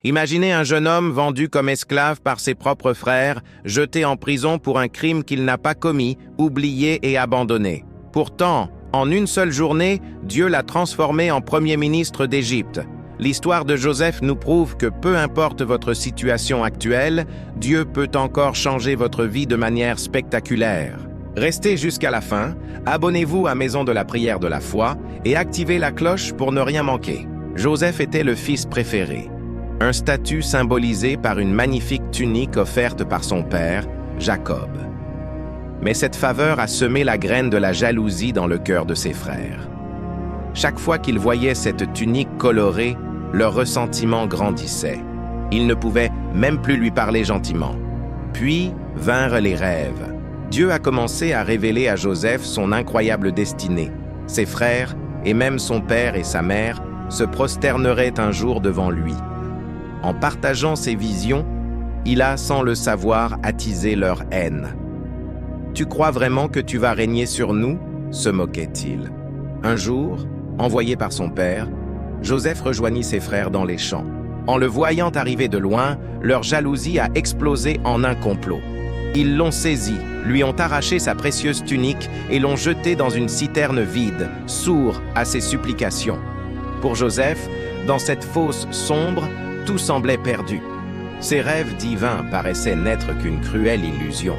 Imaginez un jeune homme vendu comme esclave par ses propres frères, jeté en prison pour un crime qu'il n'a pas commis, oublié et abandonné. Pourtant, en une seule journée, Dieu l'a transformé en premier ministre d'Égypte. L'histoire de Joseph nous prouve que peu importe votre situation actuelle, Dieu peut encore changer votre vie de manière spectaculaire. Restez jusqu'à la fin, abonnez-vous à Maison de la prière de la foi et activez la cloche pour ne rien manquer. Joseph était le fils préféré. Un statut symbolisé par une magnifique tunique offerte par son père, Jacob. Mais cette faveur a semé la graine de la jalousie dans le cœur de ses frères. Chaque fois qu'ils voyaient cette tunique colorée, leur ressentiment grandissait. Ils ne pouvaient même plus lui parler gentiment. Puis vinrent les rêves. Dieu a commencé à révéler à Joseph son incroyable destinée. Ses frères, et même son père et sa mère, se prosterneraient un jour devant lui. En partageant ses visions, il a, sans le savoir, attisé leur haine. « Tu crois vraiment que tu vas régner sur nous ?» se moquait-il. Un jour, envoyé par son père, Joseph rejoignit ses frères dans les champs. En le voyant arriver de loin, leur jalousie a explosé en un complot. Ils l'ont saisi, lui ont arraché sa précieuse tunique et l'ont jeté dans une citerne vide, sourd à ses supplications. Pour Joseph, dans cette fosse sombre, tout semblait perdu. Ses rêves divins paraissaient n'être qu'une cruelle illusion.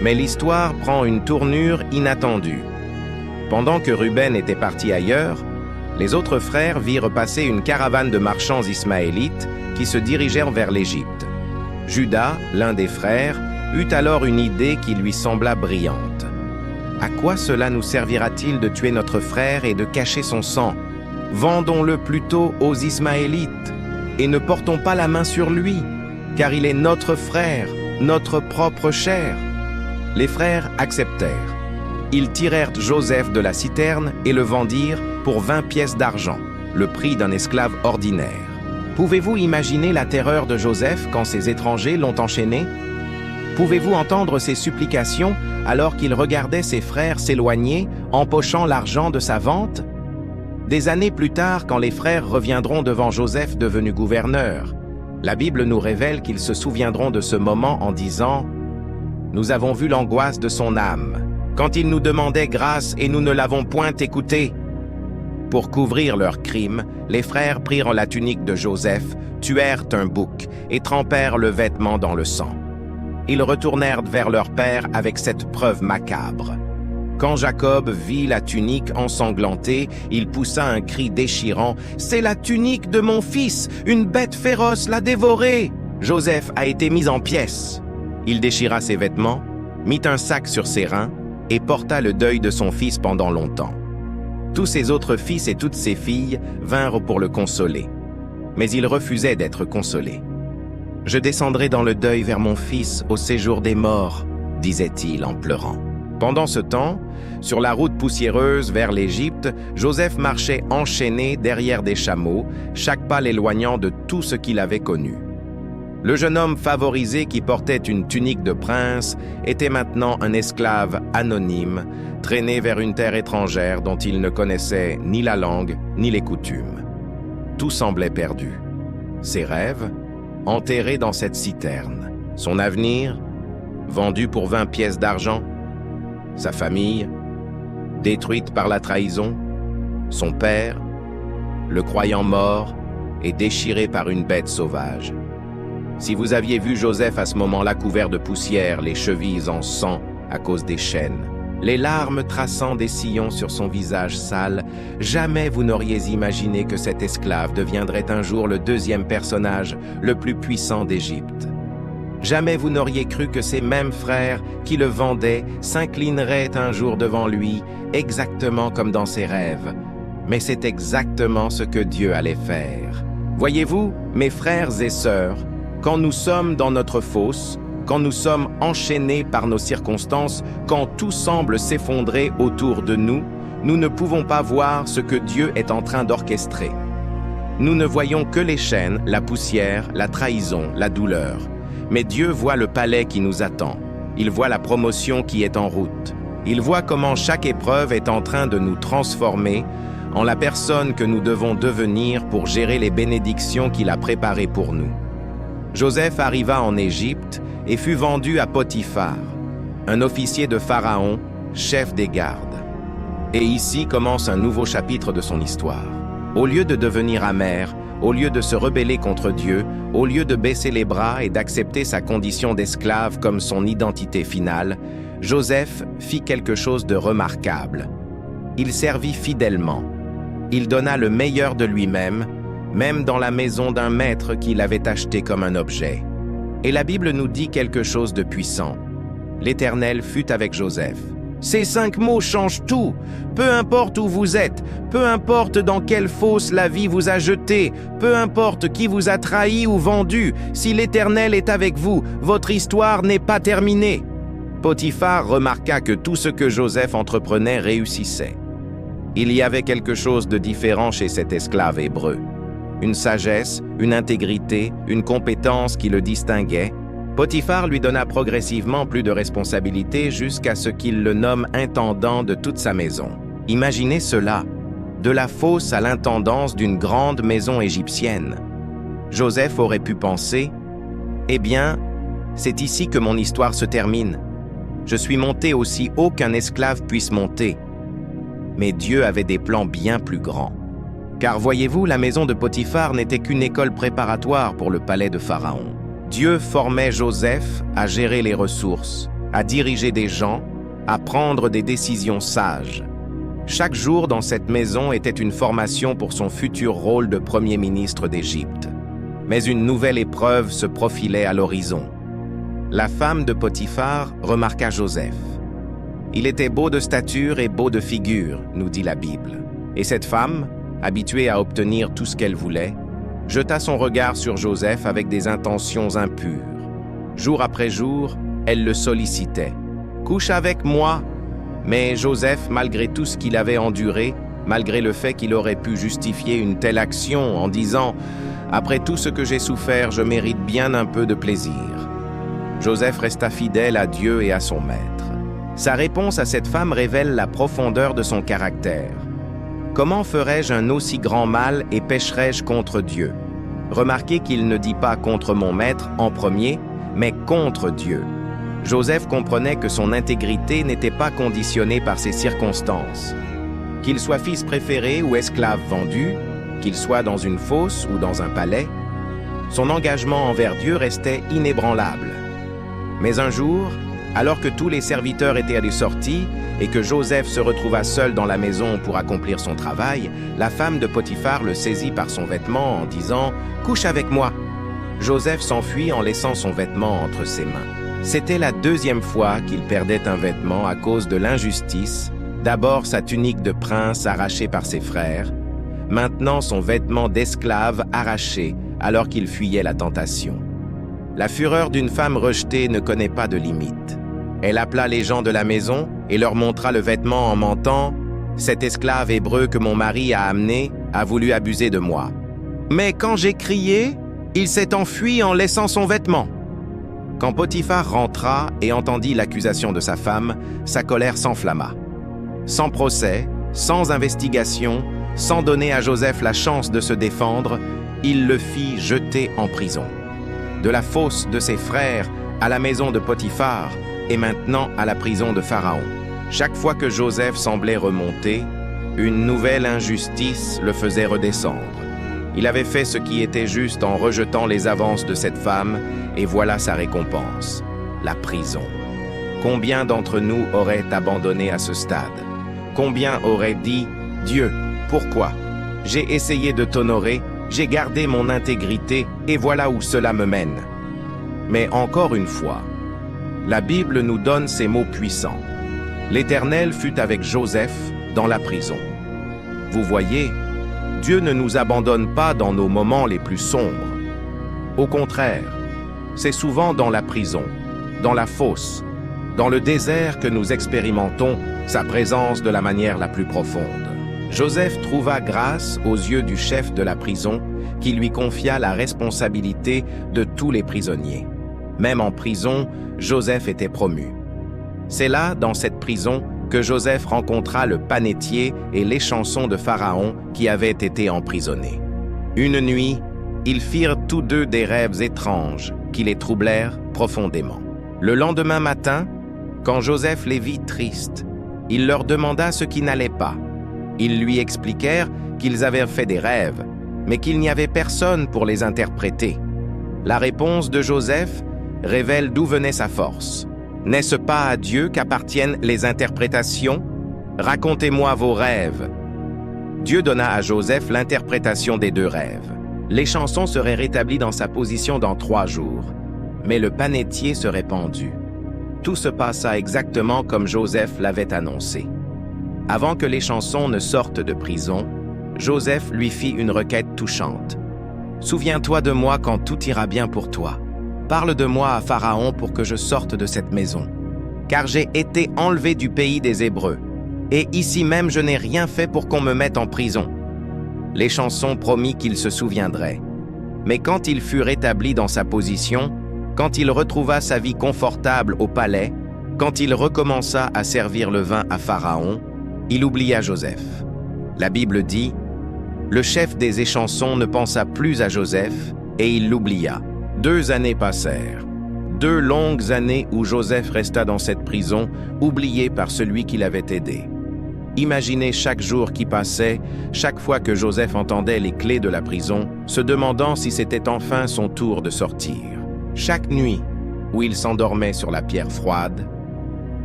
Mais l'histoire prend une tournure inattendue. Pendant que Ruben était parti ailleurs, les autres frères virent passer une caravane de marchands ismaélites qui se dirigèrent vers l'Égypte. Juda, l'un des frères, eut alors une idée qui lui sembla brillante. À quoi cela nous servira-t-il de tuer notre frère et de cacher son sang? Vendons-le plutôt aux Ismaélites et ne portons pas la main sur lui, car il est notre frère, notre propre chair. Les frères acceptèrent. Ils tirèrent Joseph de la citerne et le vendirent pour 20 pièces d'argent, le prix d'un esclave ordinaire. Pouvez-vous imaginer la terreur de Joseph quand ces étrangers l'ont enchaîné? Pouvez-vous entendre ses supplications alors qu'il regardait ses frères s'éloigner, empochant l'argent de sa vente? Des années plus tard, quand les frères reviendront devant Joseph devenu gouverneur, la Bible nous révèle qu'ils se souviendront de ce moment en disant « Nous avons vu l'angoisse de son âme, quand il nous demandait grâce et nous ne l'avons point écouté. » Pour couvrir leurs crimes, les frères prirent la tunique de Joseph, tuèrent un bouc et trempèrent le vêtement dans le sang. Ils retournèrent vers leur père avec cette preuve macabre. Quand Jacob vit la tunique ensanglantée, il poussa un cri déchirant « C'est la tunique de mon fils! Une bête féroce l'a dévorée !» Joseph a été mis en pièces. Il déchira ses vêtements, mit un sac sur ses reins et porta le deuil de son fils pendant longtemps. Tous ses autres fils et toutes ses filles vinrent pour le consoler. Mais il refusait d'être consolé. « Je descendrai dans le deuil vers mon fils au séjour des morts, » disait-il en pleurant. Pendant ce temps, sur la route poussiéreuse vers l'Égypte, Joseph marchait enchaîné derrière des chameaux, chaque pas l'éloignant de tout ce qu'il avait connu. Le jeune homme favorisé qui portait une tunique de prince était maintenant un esclave anonyme, traîné vers une terre étrangère dont il ne connaissait ni la langue ni les coutumes. Tout semblait perdu. Ses rêves, enterrés dans cette citerne. Son avenir, vendu pour 20 pièces d'argent. Sa famille, détruite par la trahison. Son père, le croyant mort et déchiré par une bête sauvage. Si vous aviez vu Joseph à ce moment-là couvert de poussière, les chevilles en sang à cause des chaînes, les larmes traçant des sillons sur son visage sale, jamais vous n'auriez imaginé que cet esclave deviendrait un jour le deuxième personnage le plus puissant d'Égypte. Jamais vous n'auriez cru que ces mêmes frères qui le vendaient s'inclineraient un jour devant lui, exactement comme dans ses rêves. Mais c'est exactement ce que Dieu allait faire. Voyez-vous, mes frères et sœurs, quand nous sommes dans notre fosse, quand nous sommes enchaînés par nos circonstances, quand tout semble s'effondrer autour de nous, nous ne pouvons pas voir ce que Dieu est en train d'orchestrer. Nous ne voyons que les chaînes, la poussière, la trahison, la douleur. Mais Dieu voit le palais qui nous attend. Il voit la promotion qui est en route. Il voit comment chaque épreuve est en train de nous transformer en la personne que nous devons devenir pour gérer les bénédictions qu'il a préparées pour nous. Joseph arriva en Égypte et fut vendu à Potiphar, un officier de Pharaon, chef des gardes. Et ici commence un nouveau chapitre de son histoire. Au lieu de devenir amer, au lieu de se rebeller contre Dieu, au lieu de baisser les bras et d'accepter sa condition d'esclave comme son identité finale, Joseph fit quelque chose de remarquable. Il servit fidèlement. Il donna le meilleur de lui-même, même dans la maison d'un maître qu'il avait acheté comme un objet. Et la Bible nous dit quelque chose de puissant. L'Éternel fut avec Joseph. Ces 5 mots changent tout. Peu importe où vous êtes, peu importe dans quelle fosse la vie vous a jeté, peu importe qui vous a trahi ou vendu, si l'Éternel est avec vous, votre histoire n'est pas terminée. Potiphar remarqua que tout ce que Joseph entreprenait réussissait. Il y avait quelque chose de différent chez cet esclave hébreu. Une sagesse, une intégrité, une compétence qui le distinguait. Potiphar lui donna progressivement plus de responsabilités jusqu'à ce qu'il le nomme intendant de toute sa maison. Imaginez cela, de la fosse à l'intendance d'une grande maison égyptienne. Joseph aurait pu penser, « Eh bien, c'est ici que mon histoire se termine. Je suis monté aussi haut qu'un esclave puisse monter. » Mais Dieu avait des plans bien plus grands. Car voyez-vous, la maison de Potiphar n'était qu'une école préparatoire pour le palais de Pharaon. Dieu formait Joseph à gérer les ressources, à diriger des gens, à prendre des décisions sages. Chaque jour dans cette maison était une formation pour son futur rôle de Premier ministre d'Égypte. Mais une nouvelle épreuve se profilait à l'horizon. La femme de Potiphar remarqua Joseph. Il était beau de stature et beau de figure, nous dit la Bible. Et cette femme, habituée à obtenir tout ce qu'elle voulait, jeta son regard sur Joseph avec des intentions impures. Jour après jour, elle le sollicitait. « Couche avec moi !» Mais Joseph, malgré tout ce qu'il avait enduré, malgré le fait qu'il aurait pu justifier une telle action en disant « Après tout ce que j'ai souffert, je mérite bien un peu de plaisir », Joseph resta fidèle à Dieu et à son maître. Sa réponse à cette femme révèle la profondeur de son caractère. Comment ferais-je un aussi grand mal et pécherais-je contre Dieu? Remarquez qu'il ne dit pas contre mon maître en premier, mais contre Dieu. Joseph comprenait que son intégrité n'était pas conditionnée par ses circonstances. Qu'il soit fils préféré ou esclave vendu, qu'il soit dans une fosse ou dans un palais, son engagement envers Dieu restait inébranlable. Mais un jour, alors que tous les serviteurs étaient à des sorties et que Joseph se retrouva seul dans la maison pour accomplir son travail, la femme de Potiphar le saisit par son vêtement en disant « Couche avec moi ». Joseph s'enfuit en laissant son vêtement entre ses mains. C'était la 2e fois qu'il perdait un vêtement à cause de l'injustice, d'abord sa tunique de prince arrachée par ses frères, maintenant son vêtement d'esclave arraché alors qu'il fuyait la tentation. La fureur d'une femme rejetée ne connaît pas de limite. Elle appela les gens de la maison et leur montra le vêtement en mentant « Cet esclave hébreu que mon mari a amené a voulu abuser de moi. Mais quand j'ai crié, il s'est enfui en laissant son vêtement. » Quand Potiphar rentra et entendit l'accusation de sa femme, sa colère s'enflamma. Sans procès, sans investigation, sans donner à Joseph la chance de se défendre, il le fit jeter en prison. De la fosse de ses frères à la maison de Potiphar et maintenant à la prison de Pharaon. Chaque fois que Joseph semblait remonter, une nouvelle injustice le faisait redescendre. Il avait fait ce qui était juste en rejetant les avances de cette femme, et voilà sa récompense, la prison. Combien d'entre nous auraient abandonné à ce stade? Combien auraient dit « Dieu, pourquoi? J'ai essayé de t'honorer, j'ai gardé mon intégrité, et voilà où cela me mène. » Mais encore une fois, la Bible nous donne ces mots puissants. L'Éternel fut avec Joseph dans la prison. Vous voyez, Dieu ne nous abandonne pas dans nos moments les plus sombres. Au contraire, c'est souvent dans la prison, dans la fosse, dans le désert que nous expérimentons sa présence de la manière la plus profonde. Joseph trouva grâce aux yeux du chef de la prison qui lui confia la responsabilité de tous les prisonniers. Même en prison, Joseph était promu. C'est là, dans cette prison, que Joseph rencontra le panetier et l'échanson de Pharaon qui avaient été emprisonnés. Une nuit, Ils firent tous deux des rêves étranges qui les troublèrent profondément. Le lendemain matin, quand Joseph les vit tristes, il leur demanda ce qui n'allait pas. Ils lui expliquèrent qu'ils avaient fait des rêves, mais qu'il n'y avait personne pour les interpréter. La réponse de Joseph révèle d'où venait sa force. « N'est-ce pas à Dieu qu'appartiennent les interprétations? Racontez-moi vos rêves. » Dieu donna à Joseph l'interprétation des deux rêves. L'échanson serait rétabli dans sa position dans 3 jours, mais le panétier serait pendu. Tout se passa exactement comme Joseph l'avait annoncé. Avant que l'échanson ne sorte de prison, Joseph lui fit une requête touchante. « Souviens-toi de moi quand tout ira bien pour toi. Parle de moi à Pharaon pour que je sorte de cette maison. Car j'ai été enlevé du pays des Hébreux, et ici même je n'ai rien fait pour qu'on me mette en prison. » L'échanson promit qu'il se souviendrait. Mais quand il fut rétabli dans sa position, quand il retrouva sa vie confortable au palais, quand il recommença à servir le vin à Pharaon, il oublia Joseph. La Bible dit « Le chef des échansons ne pensa plus à Joseph et il l'oublia. » 2 années passèrent. 2 longues années où Joseph resta dans cette prison, oublié par celui qui l'avait aidé. Imaginez chaque jour qui passait, chaque fois que Joseph entendait les clés de la prison, se demandant si c'était enfin son tour de sortir. Chaque nuit, où il s'endormait sur la pierre froide,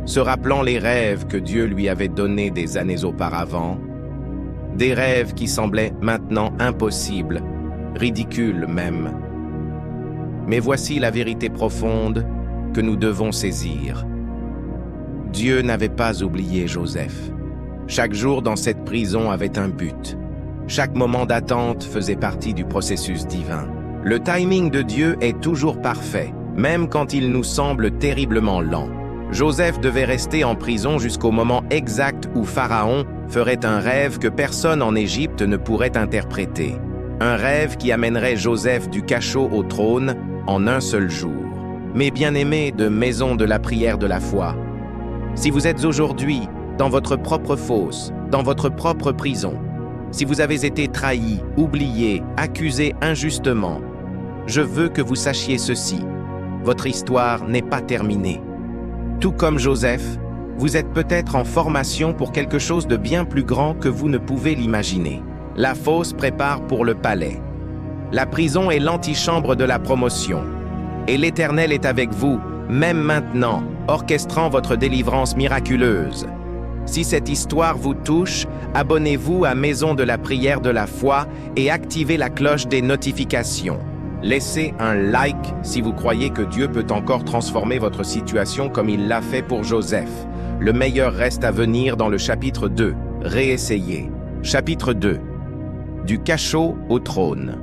se rappelant les rêves que Dieu lui avait donnés des années auparavant, des rêves qui semblaient maintenant impossibles, ridicules même. Mais voici la vérité profonde que nous devons saisir. Dieu n'avait pas oublié Joseph. Chaque jour dans cette prison avait un but. Chaque moment d'attente faisait partie du processus divin. Le timing de Dieu est toujours parfait, même quand il nous semble terriblement lent. Joseph devait rester en prison jusqu'au moment exact où Pharaon ferait un rêve que personne en Égypte ne pourrait interpréter. Un rêve qui amènerait Joseph du cachot au trône en un seul jour. Mes bien-aimés de Maison de la prière de la foi, si vous êtes aujourd'hui dans votre propre fosse, dans votre propre prison, si vous avez été trahi, oublié, accusé injustement, je veux que vous sachiez ceci. Votre histoire n'est pas terminée. Tout comme Joseph, vous êtes peut-être en formation pour quelque chose de bien plus grand que vous ne pouvez l'imaginer. La fosse prépare pour le palais. La prison est l'antichambre de la promotion. Et l'Éternel est avec vous, même maintenant, orchestrant votre délivrance miraculeuse. Si cette histoire vous touche, abonnez-vous à Maison de la prière de la foi et activez la cloche des notifications. Laissez un like si vous croyez que Dieu peut encore transformer votre situation comme il l'a fait pour Joseph. Le meilleur reste à venir dans le chapitre 2. Réessayez. Chapitre 2. Du cachot au trône.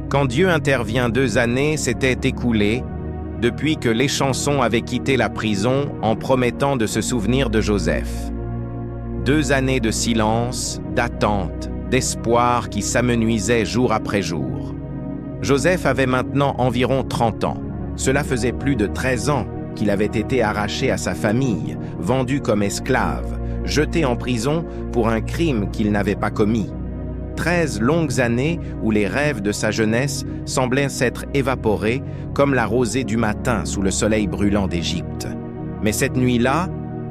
Quand Dieu intervient 2 années s'étaient écoulées depuis que l'échanson avait quitté la prison en promettant de se souvenir de Joseph. 2 années de silence, d'attente, d'espoir qui s'amenuisaient jour après jour. Joseph avait maintenant environ 30 ans. Cela faisait plus de 13 ans qu'il avait été arraché à sa famille, vendu comme esclave, jeté en prison pour un crime qu'il n'avait pas commis. 13 longues années où les rêves de sa jeunesse semblaient s'être évaporés comme la rosée du matin sous le soleil brûlant d'Égypte. Mais cette nuit-là,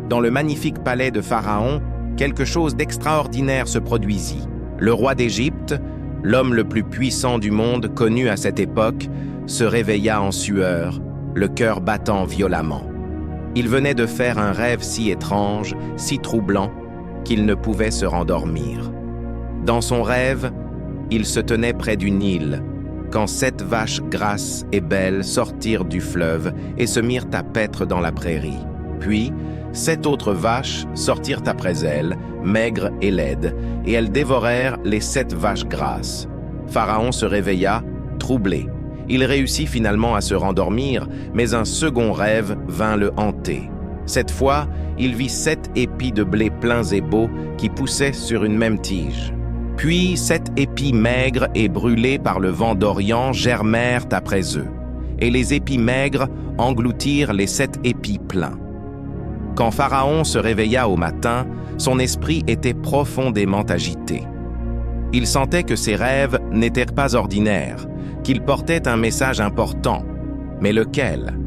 dans le magnifique palais de Pharaon, quelque chose d'extraordinaire se produisit. Le roi d'Égypte, l'homme le plus puissant du monde connu à cette époque, se réveilla en sueur, le cœur battant violemment. Il venait de faire un rêve si étrange, si troublant, qu'il ne pouvait se rendormir. Dans son rêve, il se tenait près du Nil, quand 7 vaches grasses et belles sortirent du fleuve et se mirent à paître dans la prairie. Puis, 7 autres vaches sortirent après elles, maigres et laides, et elles dévorèrent les 7 vaches grasses. Pharaon se réveilla, troublé. Il réussit finalement à se rendormir, mais un second rêve vint le hanter. Cette fois, il vit 7 épis de blé pleins et beaux qui poussaient sur une même tige. Puis 7 épis maigres et brûlés par le vent d'Orient germèrent après eux, et les épis maigres engloutirent les 7 épis pleins. Quand Pharaon se réveilla au matin, son esprit était profondément agité. Il sentait que ses rêves n'étaient pas ordinaires, qu'ils portaient un message important. Mais lequel?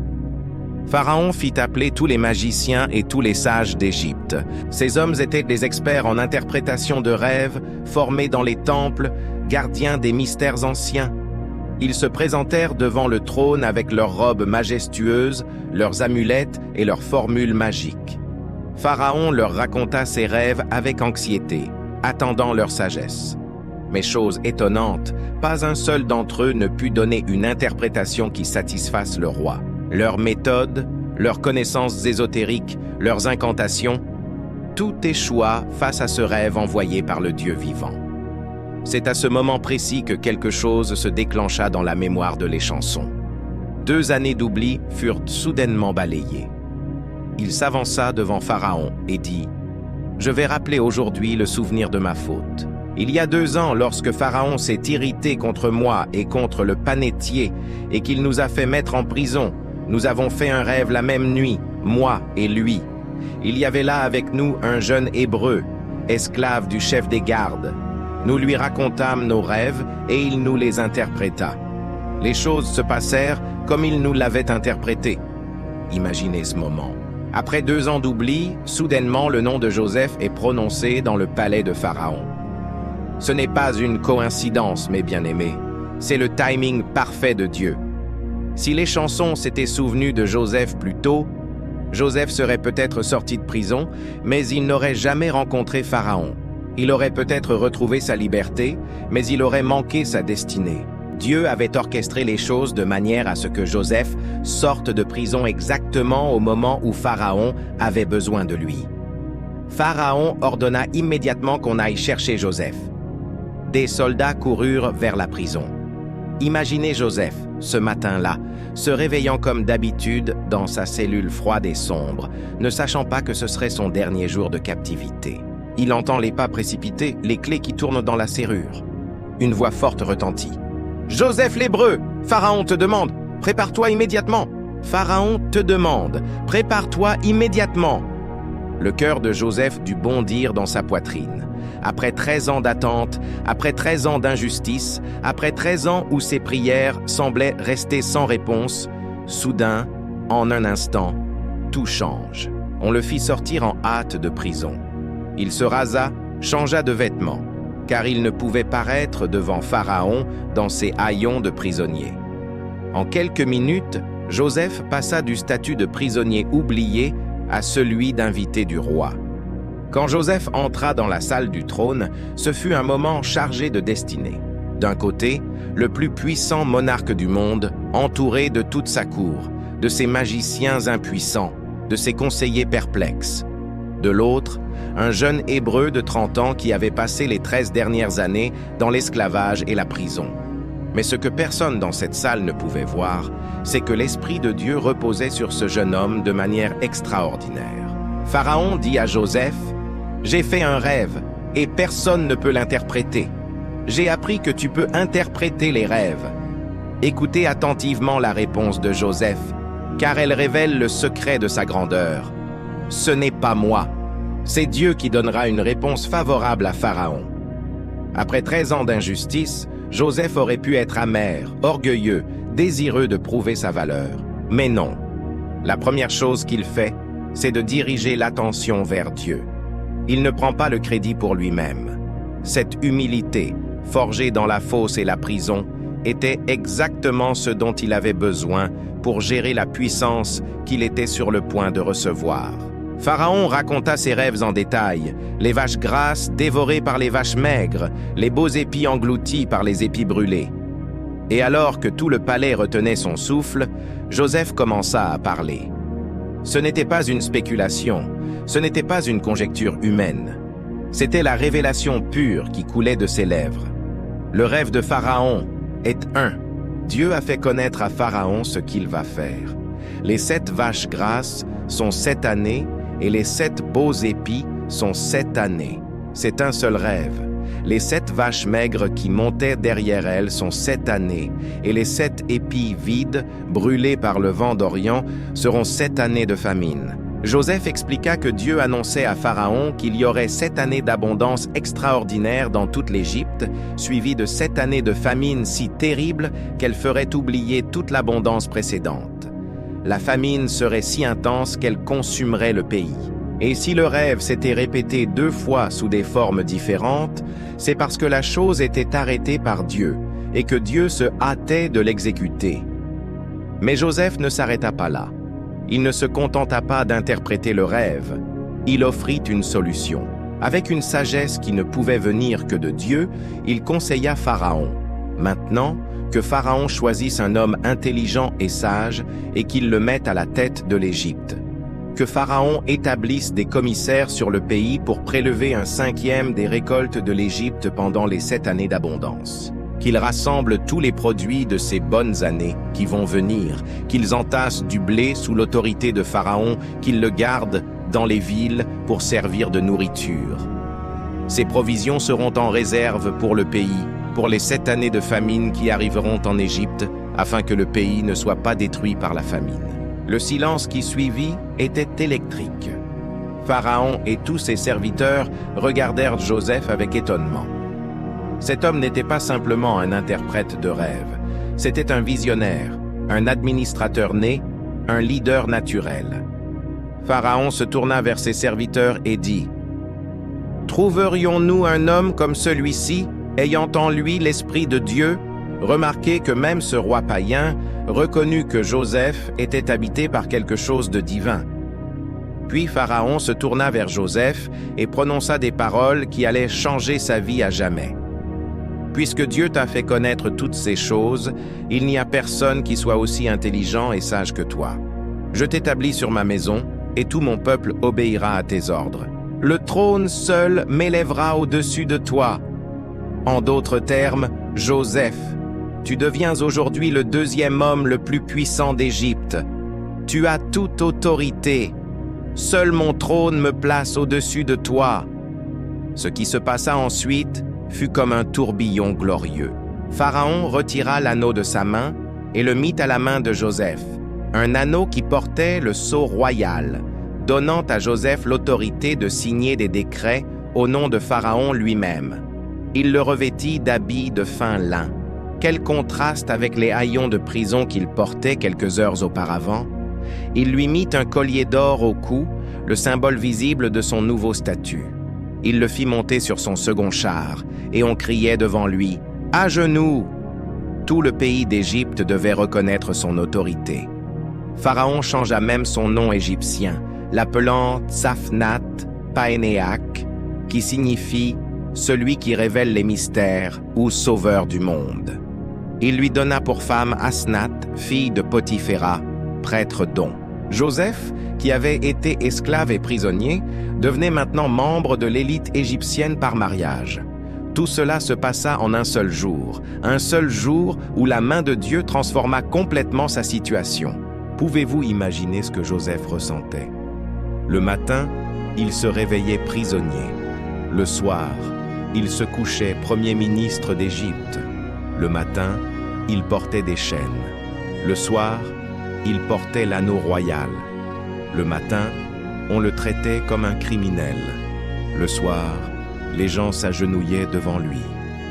Pharaon fit appeler tous les magiciens et tous les sages d'Égypte. Ces hommes étaient des experts en interprétation de rêves, formés dans les temples, gardiens des mystères anciens. Ils se présentèrent devant le trône avec leurs robes majestueuses, leurs amulettes et leurs formules magiques. Pharaon leur raconta ses rêves avec anxiété, attendant leur sagesse. Mais chose étonnante, pas un seul d'entre eux ne put donner une interprétation qui satisfasse le roi. Leurs méthodes, leurs connaissances ésotériques, leurs incantations, tout échoua face à ce rêve envoyé par le Dieu vivant. C'est à ce moment précis que quelque chose se déclencha dans la mémoire de l'échanson. 2 années d'oubli furent soudainement balayées. Il s'avança devant Pharaon et dit « Je vais rappeler aujourd'hui le souvenir de ma faute. Il y a 2 ans, lorsque Pharaon s'est irrité contre moi et contre le panétier et qu'il nous a fait mettre en prison, nous avons fait un rêve la même nuit, moi et lui. Il y avait là avec nous un jeune Hébreu, esclave du chef des gardes. Nous lui racontâmes nos rêves et il nous les interpréta. Les choses se passèrent comme il nous l'avait interprété. » Imaginez ce moment. Après 2 ans d'oubli, soudainement le nom de Joseph est prononcé dans le palais de Pharaon. Ce n'est pas une coïncidence, mes bien-aimés. C'est le timing parfait de Dieu. Si l'échanson s'était souvenu de Joseph plus tôt, Joseph serait peut-être sorti de prison, mais il n'aurait jamais rencontré Pharaon. Il aurait peut-être retrouvé sa liberté, mais il aurait manqué sa destinée. Dieu avait orchestré les choses de manière à ce que Joseph sorte de prison exactement au moment où Pharaon avait besoin de lui. Pharaon ordonna immédiatement qu'on aille chercher Joseph. Des soldats coururent vers la prison. Imaginez Joseph, ce matin-là, se réveillant comme d'habitude dans sa cellule froide et sombre, ne sachant pas que ce serait son dernier jour de captivité. Il entend les pas précipités, les clés qui tournent dans la serrure. Une voix forte retentit. « Joseph l'Hébreu, Pharaon te demande, prépare-toi immédiatement. Pharaon te demande, prépare-toi immédiatement. » Le cœur de Joseph dut bondir dans sa poitrine. Après 13 ans d'attente, après 13 ans d'injustice, après 13 ans où ses prières semblaient rester sans réponse, soudain, en un instant, tout change. On le fit sortir en hâte de prison. Il se rasa, changea de vêtements, car il ne pouvait paraître devant Pharaon dans ses haillons de prisonnier. En quelques minutes, Joseph passa du statut de prisonnier oublié à celui d'invité du roi. Quand Joseph entra dans la salle du trône, ce fut un moment chargé de destinée. D'un côté, le plus puissant monarque du monde, entouré de toute sa cour, de ses magiciens impuissants, de ses conseillers perplexes. De l'autre, un jeune Hébreu de 30 ans qui avait passé les 13 dernières années dans l'esclavage et la prison. Mais ce que personne dans cette salle ne pouvait voir, c'est que l'Esprit de Dieu reposait sur ce jeune homme de manière extraordinaire. Pharaon dit à Joseph, « J'ai fait un rêve, et personne ne peut l'interpréter. J'ai appris que tu peux interpréter les rêves. » Écoutez attentivement la réponse de Joseph, car elle révèle le secret de sa grandeur. « Ce n'est pas moi. C'est Dieu qui donnera une réponse favorable à Pharaon. » Après 13 ans d'injustice, Joseph aurait pu être amer, orgueilleux, désireux de prouver sa valeur. Mais non. La première chose qu'il fait, c'est de diriger l'attention vers Dieu. Il ne prend pas le crédit pour lui-même. Cette humilité, forgée dans la fosse et la prison, était exactement ce dont il avait besoin pour gérer la puissance qu'il était sur le point de recevoir. Pharaon raconta ses rêves en détail, les vaches grasses dévorées par les vaches maigres, les beaux épis engloutis par les épis brûlés. Et alors que tout le palais retenait son souffle, Joseph commença à parler. Ce n'était pas une spéculation, ce n'était pas une conjecture humaine. C'était la révélation pure qui coulait de ses lèvres. Le rêve de Pharaon est un. Dieu a fait connaître à Pharaon ce qu'il va faire. Les 7 vaches grasses sont 7 années et les 7 beaux épis sont 7 années. C'est un seul rêve. Les 7 vaches maigres qui montaient derrière elles sont 7 années, et les 7 épis vides, brûlés par le vent d'Orient, seront 7 années de famine. Joseph expliqua que Dieu annonçait à Pharaon qu'il y aurait 7 années d'abondance extraordinaire dans toute l'Égypte, suivies de 7 années de famine si terrible qu'elle ferait oublier toute l'abondance précédente. La famine serait si intense qu'elle consumerait le pays. Et si le rêve s'était répété 2 fois sous des formes différentes, c'est parce que la chose était arrêtée par Dieu et que Dieu se hâtait de l'exécuter. Mais Joseph ne s'arrêta pas là. Il ne se contenta pas d'interpréter le rêve. Il offrit une solution. Avec une sagesse qui ne pouvait venir que de Dieu, il conseilla Pharaon. Maintenant, que Pharaon choisisse un homme intelligent et sage et qu'il le mette à la tête de l'Égypte. Que Pharaon établisse des commissaires sur le pays pour prélever un 5e des récoltes de l'Égypte pendant les 7 années d'abondance. Qu'ils rassemblent tous les produits de ces bonnes années qui vont venir, qu'ils entassent du blé sous l'autorité de Pharaon, qu'ils le gardent dans les villes pour servir de nourriture. Ces provisions seront en réserve pour le pays, pour les 7 années de famine qui arriveront en Égypte, afin que le pays ne soit pas détruit par la famine. Le silence qui suivit était électrique. Pharaon et tous ses serviteurs regardèrent Joseph avec étonnement. Cet homme n'était pas simplement un interprète de rêve, c'était un visionnaire, un administrateur né, un leader naturel. Pharaon se tourna vers ses serviteurs et dit « Trouverions-nous un homme comme celui-ci, ayant en lui l'Esprit de Dieu ?» Remarquez que même ce roi païen reconnut que Joseph était habité par quelque chose de divin. Puis Pharaon se tourna vers Joseph et prononça des paroles qui allaient changer sa vie à jamais. Puisque Dieu t'a fait connaître toutes ces choses, il n'y a personne qui soit aussi intelligent et sage que toi. Je t'établis sur ma maison, et tout mon peuple obéira à tes ordres. Le trône seul m'élèvera au-dessus de toi. En d'autres termes, Joseph, tu deviens aujourd'hui le 2e homme le plus puissant d'Égypte. Tu as toute autorité. Seul mon trône me place au-dessus de toi. Ce qui se passa ensuite fut comme un tourbillon glorieux. Pharaon retira l'anneau de sa main et le mit à la main de Joseph, un anneau qui portait le sceau royal, donnant à Joseph l'autorité de signer des décrets au nom de Pharaon lui-même. Il le revêtit d'habits de fin lin. Quel contraste avec les haillons de prison qu'il portait quelques heures auparavant. Il lui mit un collier d'or au cou, le symbole visible de son nouveau statut. Il le fit monter sur son second char, et on criait devant lui « À genoux !» Tout le pays d'Égypte devait reconnaître son autorité. Pharaon changea même son nom égyptien, l'appelant Tsafnat-Paénéak, qui signifie « celui qui révèle les mystères » ou « sauveur du monde ». Il lui donna pour femme Asnath, fille de Potiphéra, prêtre d'On. Joseph, qui avait été esclave et prisonnier, devenait maintenant membre de l'élite égyptienne par mariage. Tout cela se passa en un seul jour où la main de Dieu transforma complètement sa situation. Pouvez-vous imaginer ce que Joseph ressentait? Le matin, il se réveillait prisonnier. Le soir, il se couchait premier ministre d'Égypte. Le matin, il portait des chaînes. Le soir, il portait l'anneau royal. Le matin, on le traitait comme un criminel. Le soir, les gens s'agenouillaient devant lui.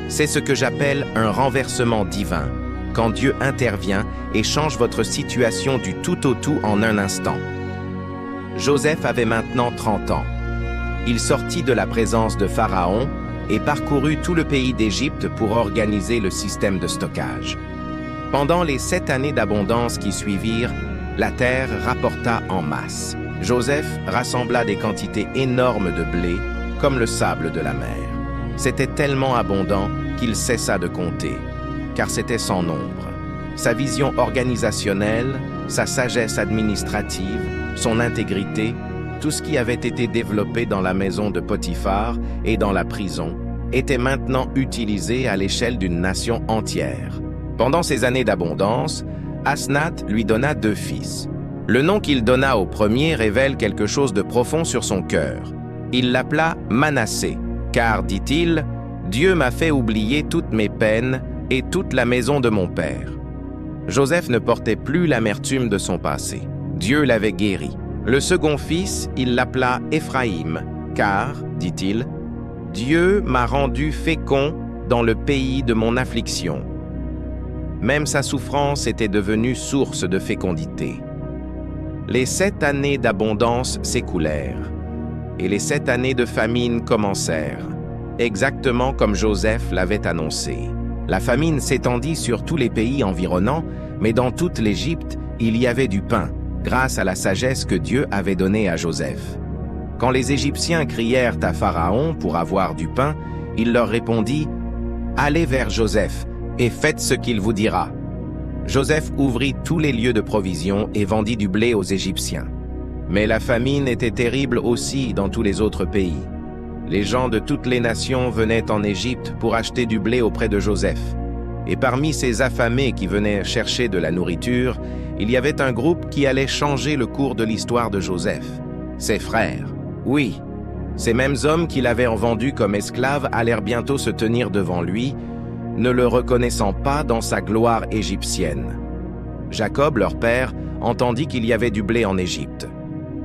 C'est ce que j'appelle un renversement divin, quand Dieu intervient et change votre situation du tout au tout en un instant. Joseph avait maintenant 30 ans. Il sortit de la présence de Pharaon et parcourut tout le pays d'Égypte pour organiser le système de stockage. Pendant les 7 années d'abondance qui suivirent, la terre rapporta en masse. Joseph rassembla des quantités énormes de blé, comme le sable de la mer. C'était tellement abondant qu'il cessa de compter, car c'était sans nombre. Sa vision organisationnelle, sa sagesse administrative, son intégrité, tout ce qui avait été développé dans la maison de Potiphar et dans la prison, était maintenant utilisé à l'échelle d'une nation entière. Pendant ces années d'abondance, Asnath lui donna 2 fils. Le nom qu'il donna au premier révèle quelque chose de profond sur son cœur. Il l'appela Manassé, car, dit-il, « Dieu m'a fait oublier toutes mes peines et toute la maison de mon père. » Joseph ne portait plus l'amertume de son passé. Dieu l'avait guéri. Le second fils, il l'appela Éphraïm, car, dit-il, « Dieu m'a rendu fécond dans le pays de mon affliction. » Même sa souffrance était devenue source de fécondité. Les 7 années d'abondance s'écoulèrent, et les 7 années de famine commencèrent, exactement comme Joseph l'avait annoncé. La famine s'étendit sur tous les pays environnants, mais dans toute l'Égypte, il y avait du pain, grâce à la sagesse que Dieu avait donnée à Joseph. Quand les Égyptiens crièrent à Pharaon pour avoir du pain, il leur répondit « Allez vers Joseph et faites ce qu'il vous dira. » Joseph ouvrit tous les lieux de provision et vendit du blé aux Égyptiens. Mais la famine était terrible aussi dans tous les autres pays. Les gens de toutes les nations venaient en Égypte pour acheter du blé auprès de Joseph. Et parmi ces affamés qui venaient chercher de la nourriture, il y avait un groupe qui allait changer le cours de l'histoire de Joseph. Ses frères. Oui, ces mêmes hommes qui l'avaient vendu comme esclave allèrent bientôt se tenir devant lui, ne le reconnaissant pas dans sa gloire égyptienne. Jacob, leur père, entendit qu'il y avait du blé en Égypte.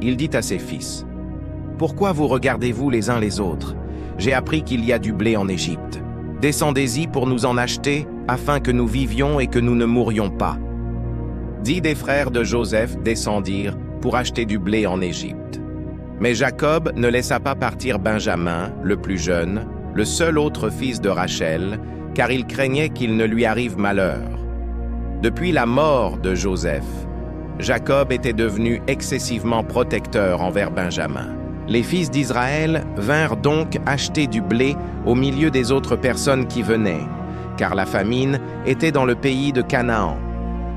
Il dit à ses fils, « Pourquoi vous regardez-vous les uns les autres? J'ai appris qu'il y a du blé en Égypte. Descendez-y pour nous en acheter, afin que nous vivions et que nous ne mourions pas. » 10 des frères de Joseph descendirent pour acheter du blé en Égypte. Mais Jacob ne laissa pas partir Benjamin, le plus jeune, le seul autre fils de Rachel, car il craignait qu'il ne lui arrive malheur. Depuis la mort de Joseph, Jacob était devenu excessivement protecteur envers Benjamin. Les fils d'Israël vinrent donc acheter du blé au milieu des autres personnes qui venaient, car la famine était dans le pays de Canaan.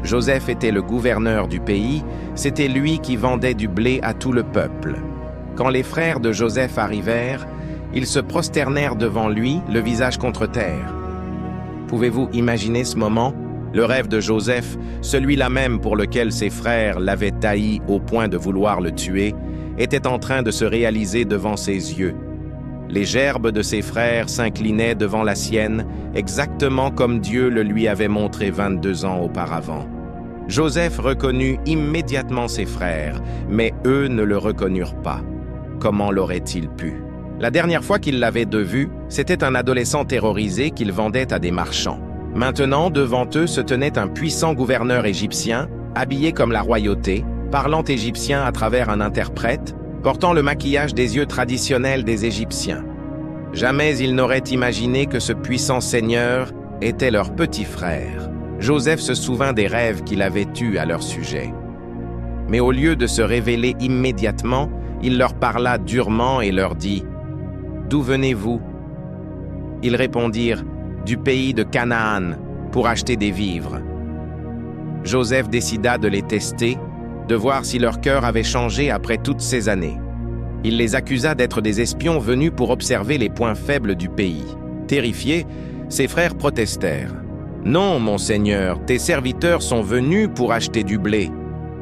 Joseph était le gouverneur du pays, c'était lui qui vendait du blé à tout le peuple. Quand les frères de Joseph arrivèrent, ils se prosternèrent devant lui, le visage contre terre. Pouvez-vous imaginer ce moment? Le rêve de Joseph, celui-là même pour lequel ses frères l'avaient haï au point de vouloir le tuer, était en train de se réaliser devant ses yeux. Les gerbes de ses frères s'inclinaient devant la sienne, exactement comme Dieu le lui avait montré 22 ans auparavant. Joseph reconnut immédiatement ses frères, mais eux ne le reconnurent pas. Comment l'aurait-il pu? La dernière fois qu'il l'avait de vue, c'était un adolescent terrorisé qu'il vendait à des marchands. Maintenant, devant eux se tenait un puissant gouverneur égyptien, habillé comme la royauté, parlant égyptien à travers un interprète, portant le maquillage des yeux traditionnels des Égyptiens. Jamais ils n'auraient imaginé que ce puissant seigneur était leur petit frère. Joseph se souvint des rêves qu'il avait eus à leur sujet. Mais au lieu de se révéler immédiatement, il leur parla durement et leur dit « D'où venez-vous » Ils répondirent « Du pays de Canaan, pour acheter des vivres. » Joseph décida de les tester, de voir si leur cœur avait changé après toutes ces années. Il les accusa d'être des espions venus pour observer les points faibles du pays. Terrifiés, ses frères protestèrent. « Non, mon Seigneur, tes serviteurs sont venus pour acheter du blé.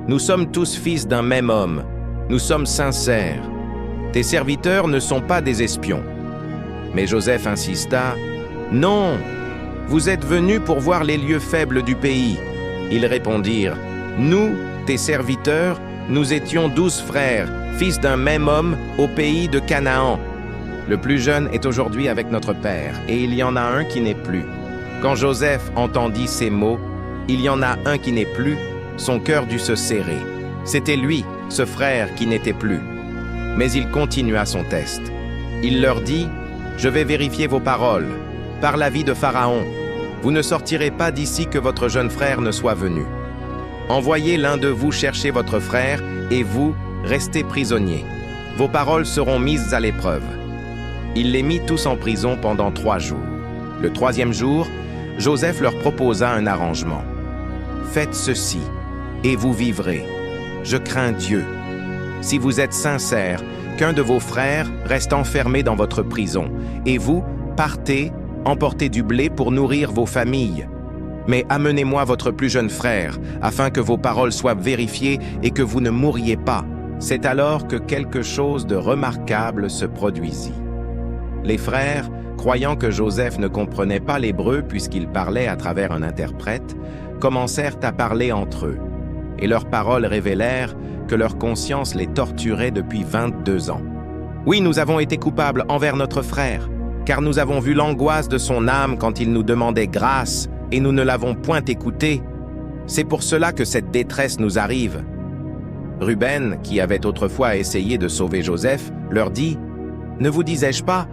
Nous sommes tous fils d'un même homme. Nous sommes sincères. Tes serviteurs ne sont pas des espions. » Mais Joseph insista. « Non, vous êtes venus pour voir les lieux faibles du pays. » Ils répondirent. « Nous, tes serviteurs, nous étions 12 frères, fils d'un même homme, au pays de Canaan. Le plus jeune est aujourd'hui avec notre père, et il y en a un qui n'est plus. » Quand Joseph entendit ces mots, « Il y en a un qui n'est plus », son cœur dut se serrer. C'était lui, ce frère, qui n'était plus. Mais il continua son test. Il leur dit, « Je vais vérifier vos paroles. Par l'avis de Pharaon, vous ne sortirez pas d'ici que votre jeune frère ne soit venu. Envoyez l'un de vous chercher votre frère, et vous, restez prisonniers. Vos paroles seront mises à l'épreuve. » Il les mit tous en prison pendant 3 jours. Le 3e jour, Joseph leur proposa un arrangement. « Faites ceci, et vous vivrez. Je crains Dieu. Si vous êtes sincères, qu'un de vos frères reste enfermé dans votre prison, et vous, partez, emportez du blé pour nourrir vos familles. Mais amenez-moi votre plus jeune frère, afin que vos paroles soient vérifiées et que vous ne mouriez pas. » C'est alors que quelque chose de remarquable se produisit. Les frères, croyant que Joseph ne comprenait pas l'hébreu puisqu'il parlait à travers un interprète, commencèrent à parler entre eux, et leurs paroles révélèrent que leur conscience les torturait depuis 22 ans. Oui, nous avons été coupables envers notre frère, car nous avons vu l'angoisse de son âme quand il nous demandait grâce et nous ne l'avons point écouté. C'est pour cela que cette détresse nous arrive. » Ruben, qui avait autrefois essayé de sauver Joseph, leur dit « Ne vous disais-je pas,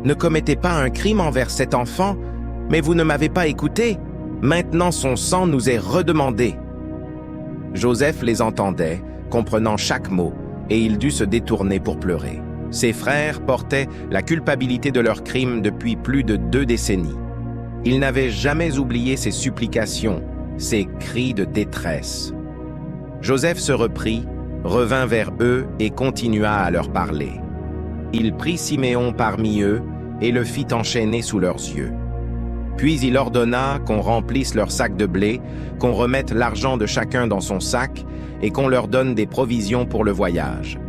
ne commettez pas un crime envers cet enfant, mais vous ne m'avez pas écouté. Maintenant son sang nous est redemandé. » Joseph les entendait, comprenant chaque mot, et il dut se détourner pour pleurer. Ses frères portaient la culpabilité de leur crime depuis plus de 2 décennies. Ils n'avaient jamais oublié ses supplications, ses cris de détresse. Joseph se reprit, revint vers eux et continua à leur parler. Il prit Siméon parmi eux et le fit enchaîner sous leurs yeux. Puis il ordonna qu'on remplisse leurs sacs de blé, qu'on remette l'argent de chacun dans son sac et qu'on leur donne des provisions pour le voyage.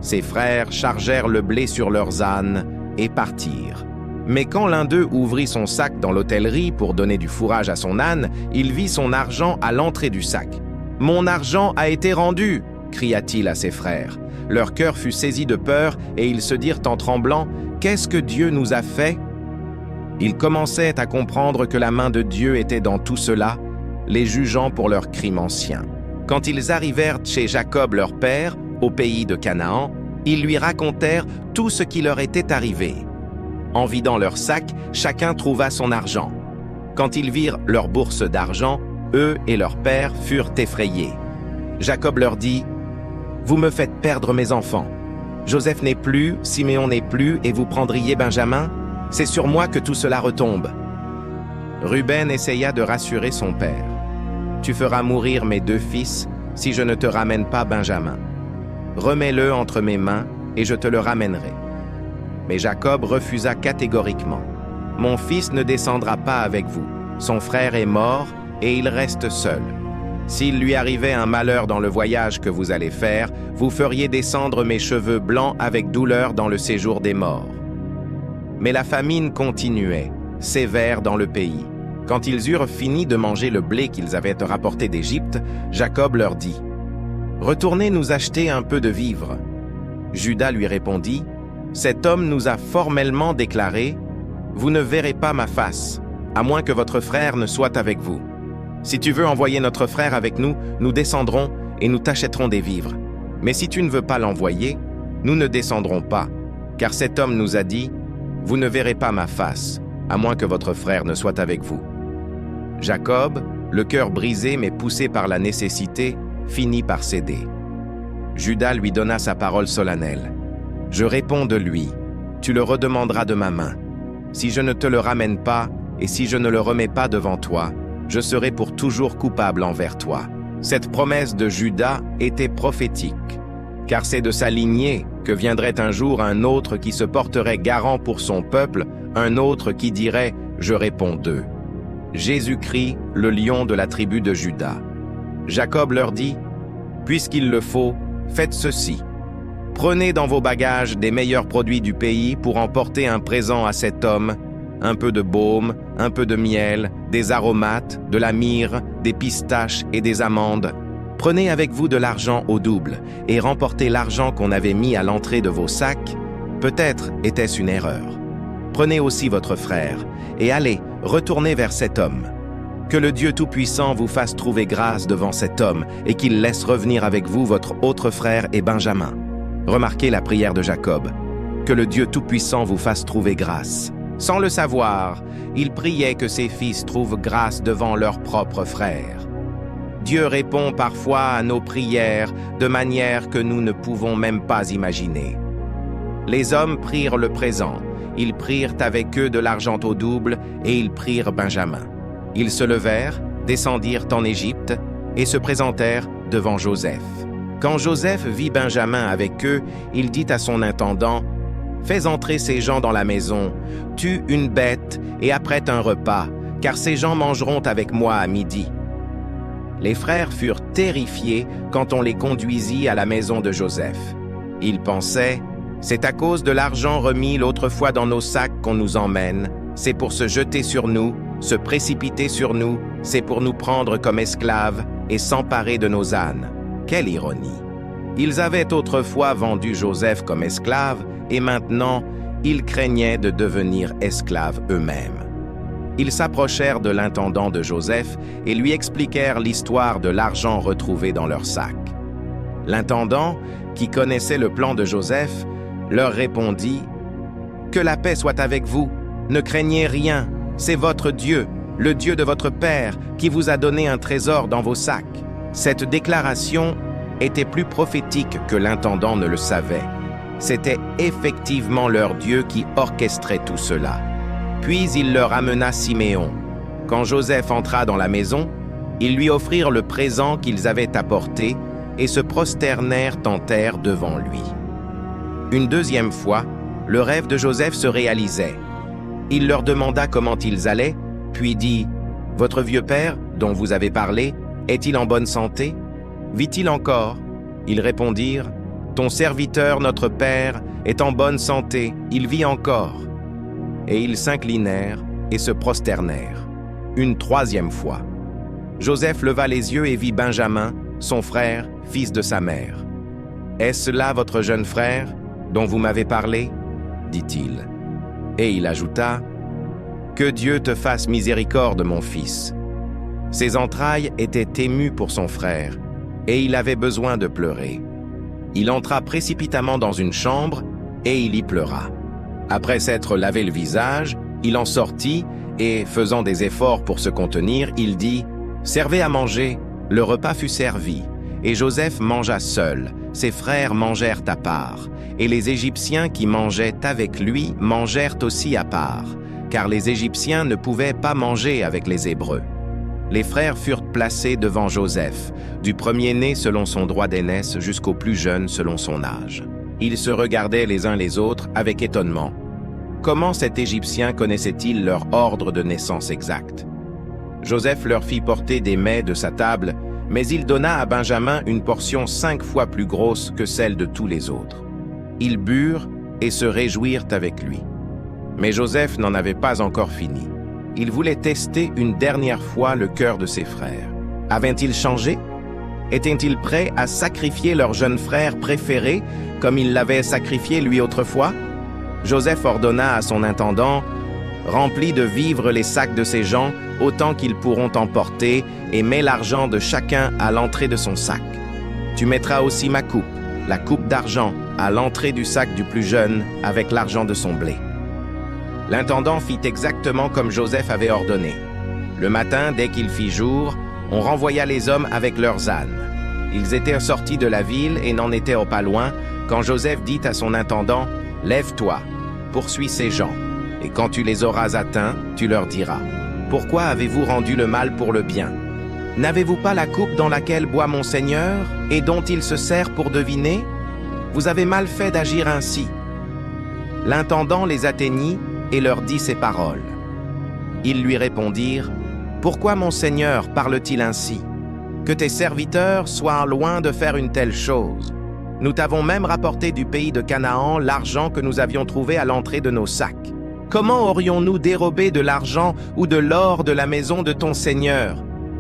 Ses frères chargèrent le blé sur leurs ânes et partirent. Mais quand l'un d'eux ouvrit son sac dans l'hôtellerie pour donner du fourrage à son âne, il vit son argent à l'entrée du sac. « Mon argent a été rendu !» cria-t-il à ses frères. Leur cœur fut saisi de peur et ils se dirent en tremblant « Qu'est-ce que Dieu nous a fait ?» Ils commençaient à comprendre que la main de Dieu était dans tout cela, les jugeant pour leurs crimes anciens. Quand ils arrivèrent chez Jacob leur père, au pays de Canaan, ils lui racontèrent tout ce qui leur était arrivé. En vidant leur sac, chacun trouva son argent. Quand ils virent leur bourse d'argent, eux et leur père furent effrayés. Jacob leur dit « Vous me faites perdre mes enfants. Joseph n'est plus, Siméon n'est plus, et vous prendriez Benjamin ? C'est sur moi que tout cela retombe. » Ruben essaya de rassurer son père. « Tu feras mourir mes 2 fils si je ne te ramène pas Benjamin. Remets-le entre mes mains et je te le ramènerai. » Mais Jacob refusa catégoriquement. « Mon fils ne descendra pas avec vous. Son frère est mort et il reste seul. S'il lui arrivait un malheur dans le voyage que vous allez faire, vous feriez descendre mes cheveux blancs avec douleur dans le séjour des morts. » Mais la famine continuait, sévère dans le pays. Quand ils eurent fini de manger le blé qu'ils avaient rapporté d'Égypte, Jacob leur dit « Retournez nous acheter un peu de vivres. » Juda lui répondit « Cet homme nous a formellement déclaré « Vous ne verrez pas ma face, à moins que votre frère ne soit avec vous. Si tu veux envoyer notre frère avec nous, nous descendrons et nous t'achèterons des vivres. Mais si tu ne veux pas l'envoyer, nous ne descendrons pas, car cet homme nous a dit « Vous ne verrez pas ma face, à moins que votre frère ne soit avec vous. » Jacob, le cœur brisé mais poussé par la nécessité, finit par céder. Juda lui donna sa parole solennelle. « Je réponds de lui, tu le redemanderas de ma main. Si je ne te le ramène pas, et si je ne le remets pas devant toi, je serai pour toujours coupable envers toi. » Cette promesse de Juda était prophétique, car c'est de sa lignée que viendrait un jour un autre qui se porterait garant pour son peuple, un autre qui dirait « Je réponds d'eux ». Jésus-Christ, le lion de la tribu de Juda. Jacob leur dit « Puisqu'il le faut, faites ceci. Prenez dans vos bagages des meilleurs produits du pays pour emporter un présent à cet homme, un peu de baume, un peu de miel, des aromates, de la myrrhe, des pistaches et des amandes. Prenez avec vous de l'argent au double et remportez l'argent qu'on avait mis à l'entrée de vos sacs. Peut-être était-ce une erreur. Prenez aussi votre frère et allez, retournez vers cet homme. Que le Dieu Tout-Puissant vous fasse trouver grâce devant cet homme et qu'il laisse revenir avec vous votre autre frère et Benjamin. » Remarquez la prière de Jacob. Que le Dieu Tout-Puissant vous fasse trouver grâce. Sans le savoir, il priait que ses fils trouvent grâce devant leurs propres frères. Dieu répond parfois à nos prières de manière que nous ne pouvons même pas imaginer. Les hommes prirent le présent, ils prirent avec eux de l'argent au double et ils prirent Benjamin. Ils se levèrent, descendirent en Égypte et se présentèrent devant Joseph. Quand Joseph vit Benjamin avec eux, il dit à son intendant « Fais entrer ces gens dans la maison, tue une bête et apprête un repas, car ces gens mangeront avec moi à midi. » Les frères furent terrifiés quand on les conduisit à la maison de Joseph. Ils pensaient « C'est à cause de l'argent remis l'autre fois dans nos sacs qu'on nous emmène, c'est pour se jeter sur nous, se précipiter sur nous, c'est pour nous prendre comme esclaves et s'emparer de nos ânes. » Quelle ironie! Ils avaient autrefois vendu Joseph comme esclave et maintenant, ils craignaient de devenir esclaves eux-mêmes. Ils s'approchèrent de l'intendant de Joseph et lui expliquèrent l'histoire de l'argent retrouvé dans leur sac. L'intendant, qui connaissait le plan de Joseph, leur répondit « Que la paix soit avec vous, ne craignez rien, c'est votre Dieu, le Dieu de votre Père, qui vous a donné un trésor dans vos sacs. » Cette déclaration était plus prophétique que l'intendant ne le savait. C'était effectivement leur Dieu qui orchestrait tout cela. Puis il leur amena Siméon. Quand Joseph entra dans la maison, ils lui offrirent le présent qu'ils avaient apporté et se prosternèrent en terre devant lui. Une deuxième fois, le rêve de Joseph se réalisait. Il leur demanda comment ils allaient, puis dit « Votre vieux père, dont vous avez parlé, est-il en bonne santé? Vit-il encore ?» Ils répondirent « Ton serviteur, notre père, est en bonne santé, il vit encore. » Et ils s'inclinèrent et se prosternèrent. Une troisième fois. Joseph leva les yeux et vit Benjamin, son frère, fils de sa mère. « Est-ce là votre jeune frère, dont vous m'avez parlé ?» dit-il. Et il ajouta « Que Dieu te fasse miséricorde, mon fils. » Ses entrailles étaient émues pour son frère, et il avait besoin de pleurer. Il entra précipitamment dans une chambre, et il y pleura. Après s'être lavé le visage, il en sortit, et, faisant des efforts pour se contenir, il dit « Servez à manger. » Le repas fut servi, et Joseph mangea seul, ses frères mangèrent à part, et les Égyptiens qui mangeaient avec lui mangèrent aussi à part, car les Égyptiens ne pouvaient pas manger avec les Hébreux. Les frères furent placés devant Joseph, du premier-né selon son droit d'aînesse jusqu'au plus jeune selon son âge. Ils se regardaient les uns les autres avec étonnement. Comment cet Égyptien connaissait-il leur ordre de naissance exact? Joseph leur fit porter des mets de sa table, mais il donna à Benjamin une portion 5 fois plus grosse que celle de tous les autres. Ils burent et se réjouirent avec lui. Mais Joseph n'en avait pas encore fini. Il voulait tester une dernière fois le cœur de ses frères. Avaient-ils changé? Étaient-ils prêts à sacrifier leur jeune frère préféré comme il l'avait sacrifié lui autrefois? Joseph ordonna à son intendant « Remplis de vivres les sacs de ces gens autant qu'ils pourront emporter et mets l'argent de chacun à l'entrée de son sac. Tu mettras aussi ma coupe, la coupe d'argent, à l'entrée du sac du plus jeune avec l'argent de son blé. » L'intendant fit exactement comme Joseph avait ordonné. Le matin, dès qu'il fit jour, on renvoya les hommes avec leurs ânes. Ils étaient sortis de la ville et n'en étaient pas loin quand Joseph dit à son intendant « Lève-toi, poursuis ces gens, et quand tu les auras atteints, tu leur diras « Pourquoi avez-vous rendu le mal pour le bien? N'avez-vous pas la coupe dans laquelle boit mon Seigneur et dont il se sert pour deviner? Vous avez mal fait d'agir ainsi. » L'intendant les atteignit et leur dit ces paroles. Ils lui répondirent « Pourquoi mon Seigneur parle-t-il ainsi? Que tes serviteurs soient loin de faire une telle chose. Nous t'avons même rapporté du pays de Canaan l'argent que nous avions trouvé à l'entrée de nos sacs. Comment aurions-nous dérobé de l'argent ou de l'or de la maison de ton Seigneur?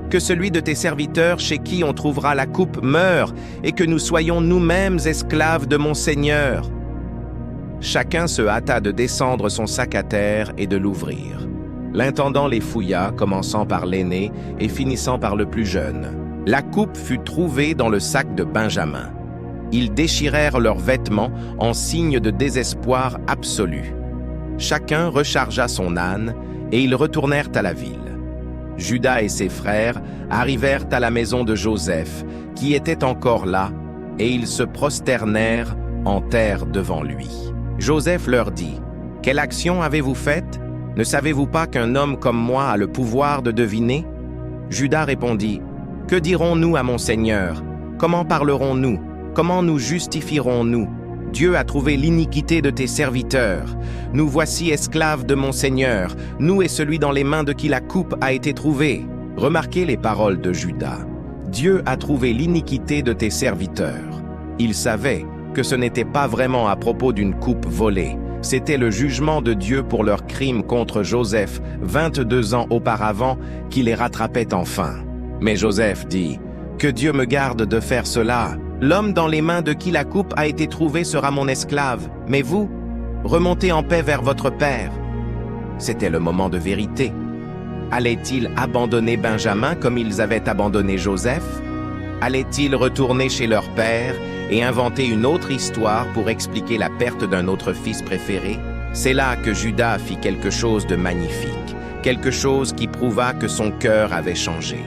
Que celui de tes serviteurs chez qui on trouvera la coupe meure et que nous soyons nous-mêmes esclaves de mon Seigneur. » Chacun se hâta de descendre son sac à terre et de l'ouvrir. L'intendant les fouilla, commençant par l'aîné et finissant par le plus jeune. La coupe fut trouvée dans le sac de Benjamin. Ils déchirèrent leurs vêtements en signe de désespoir absolu. Chacun rechargea son âne et ils retournèrent à la ville. Judas et ses frères arrivèrent à la maison de Joseph, qui était encore là, et ils se prosternèrent en terre devant lui. Joseph leur dit, « Quelle action avez-vous faite? Ne savez-vous pas qu'un homme comme moi a le pouvoir de deviner? » Judas répondit, « Que dirons-nous à mon Seigneur? Comment parlerons-nous? Comment nous justifierons-nous? Dieu a trouvé l'iniquité de tes serviteurs. Nous voici esclaves de mon Seigneur, nous et celui dans les mains de qui la coupe a été trouvée. » Remarquez les paroles de Judas. Dieu a trouvé l'iniquité de tes serviteurs. Il savait que ce n'était pas vraiment à propos d'une coupe volée. C'était le jugement de Dieu pour leur crime contre Joseph 22 ans auparavant qui les rattrapait enfin. Mais Joseph dit, « Que Dieu me garde de faire cela. L'homme dans les mains de qui la coupe a été trouvée sera mon esclave, mais vous, remontez en paix vers votre père. » C'était le moment de vérité. Allaient-ils abandonner Benjamin comme ils avaient abandonné Joseph? Allaient-ils retourner chez leur père et inventer une autre histoire pour expliquer la perte d'un autre fils préféré? C'est là que Judas fit quelque chose de magnifique, quelque chose qui prouva que son cœur avait changé.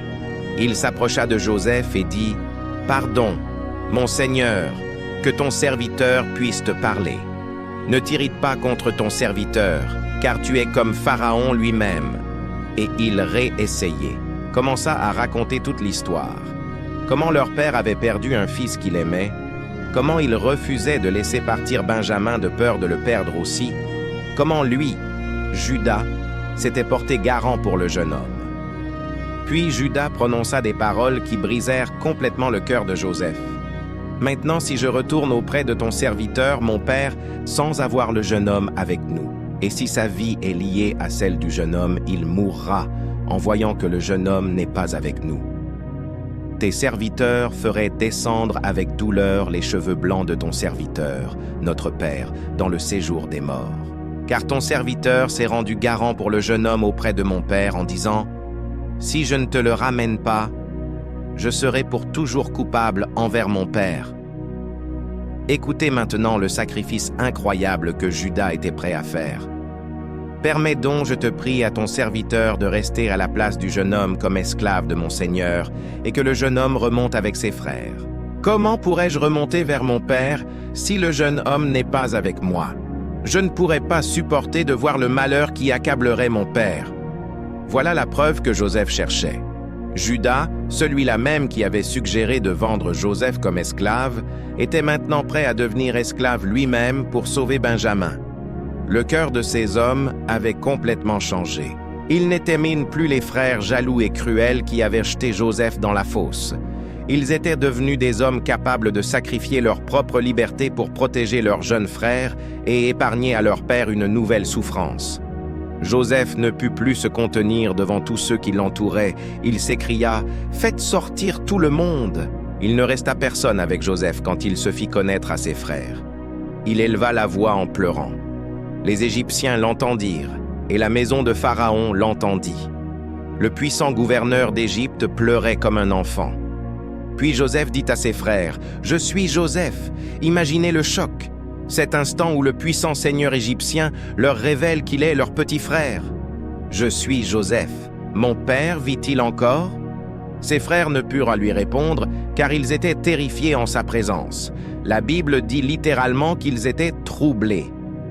Il s'approcha de Joseph et dit: « Pardon, mon Seigneur, que ton serviteur puisse te parler. Ne t'irrite pas contre ton serviteur, car tu es comme Pharaon lui-même. » Et il réessayait, commença à raconter toute l'histoire. Comment leur père avait perdu un fils qu'il aimait, comment il refusait de laisser partir Benjamin de peur de le perdre aussi, comment lui, Judas, s'était porté garant pour le jeune homme. Puis Judas prononça des paroles qui brisèrent complètement le cœur de Joseph. « Maintenant, si je retourne auprès de ton serviteur, mon père, sans avoir le jeune homme avec nous, et si sa vie est liée à celle du jeune homme, il mourra en voyant que le jeune homme n'est pas avec nous. Tes serviteurs feraient descendre avec douleur les cheveux blancs de ton serviteur, notre père, dans le séjour des morts. Car ton serviteur s'est rendu garant pour le jeune homme auprès de mon père en disant: « Si je ne te le ramène pas, je serai pour toujours coupable envers mon père. » Écoutez maintenant le sacrifice incroyable que Judas était prêt à faire. Permets donc, je te prie, à ton serviteur de rester à la place du jeune homme comme esclave de mon Seigneur, et que le jeune homme remonte avec ses frères. Comment pourrais-je remonter vers mon père si le jeune homme n'est pas avec moi? Je ne pourrais pas supporter de voir le malheur qui accablerait mon père. Voilà la preuve que Joseph cherchait. Judas, celui-là même qui avait suggéré de vendre Joseph comme esclave, était maintenant prêt à devenir esclave lui-même pour sauver Benjamin. Le cœur de ces hommes avait complètement changé. Ils n'étaient plus les frères jaloux et cruels qui avaient jeté Joseph dans la fosse. Ils étaient devenus des hommes capables de sacrifier leur propre liberté pour protéger leur jeune frère et épargner à leur père une nouvelle souffrance. Joseph ne put plus se contenir devant tous ceux qui l'entouraient. Il s'écria: « Faites sortir tout le monde !» Il ne resta personne avec Joseph quand il se fit connaître à ses frères. Il éleva la voix en pleurant. Les Égyptiens l'entendirent, et la maison de Pharaon l'entendit. Le puissant gouverneur d'Égypte pleurait comme un enfant. Puis Joseph dit à ses frères: « Je suis Joseph !» Imaginez le choc, cet instant où le puissant seigneur égyptien leur révèle qu'il est leur petit frère. « Je suis Joseph. Mon père vit-il encore ?» Ses frères ne purent lui répondre, car ils étaient terrifiés en sa présence. La Bible dit littéralement qu'ils étaient troublés.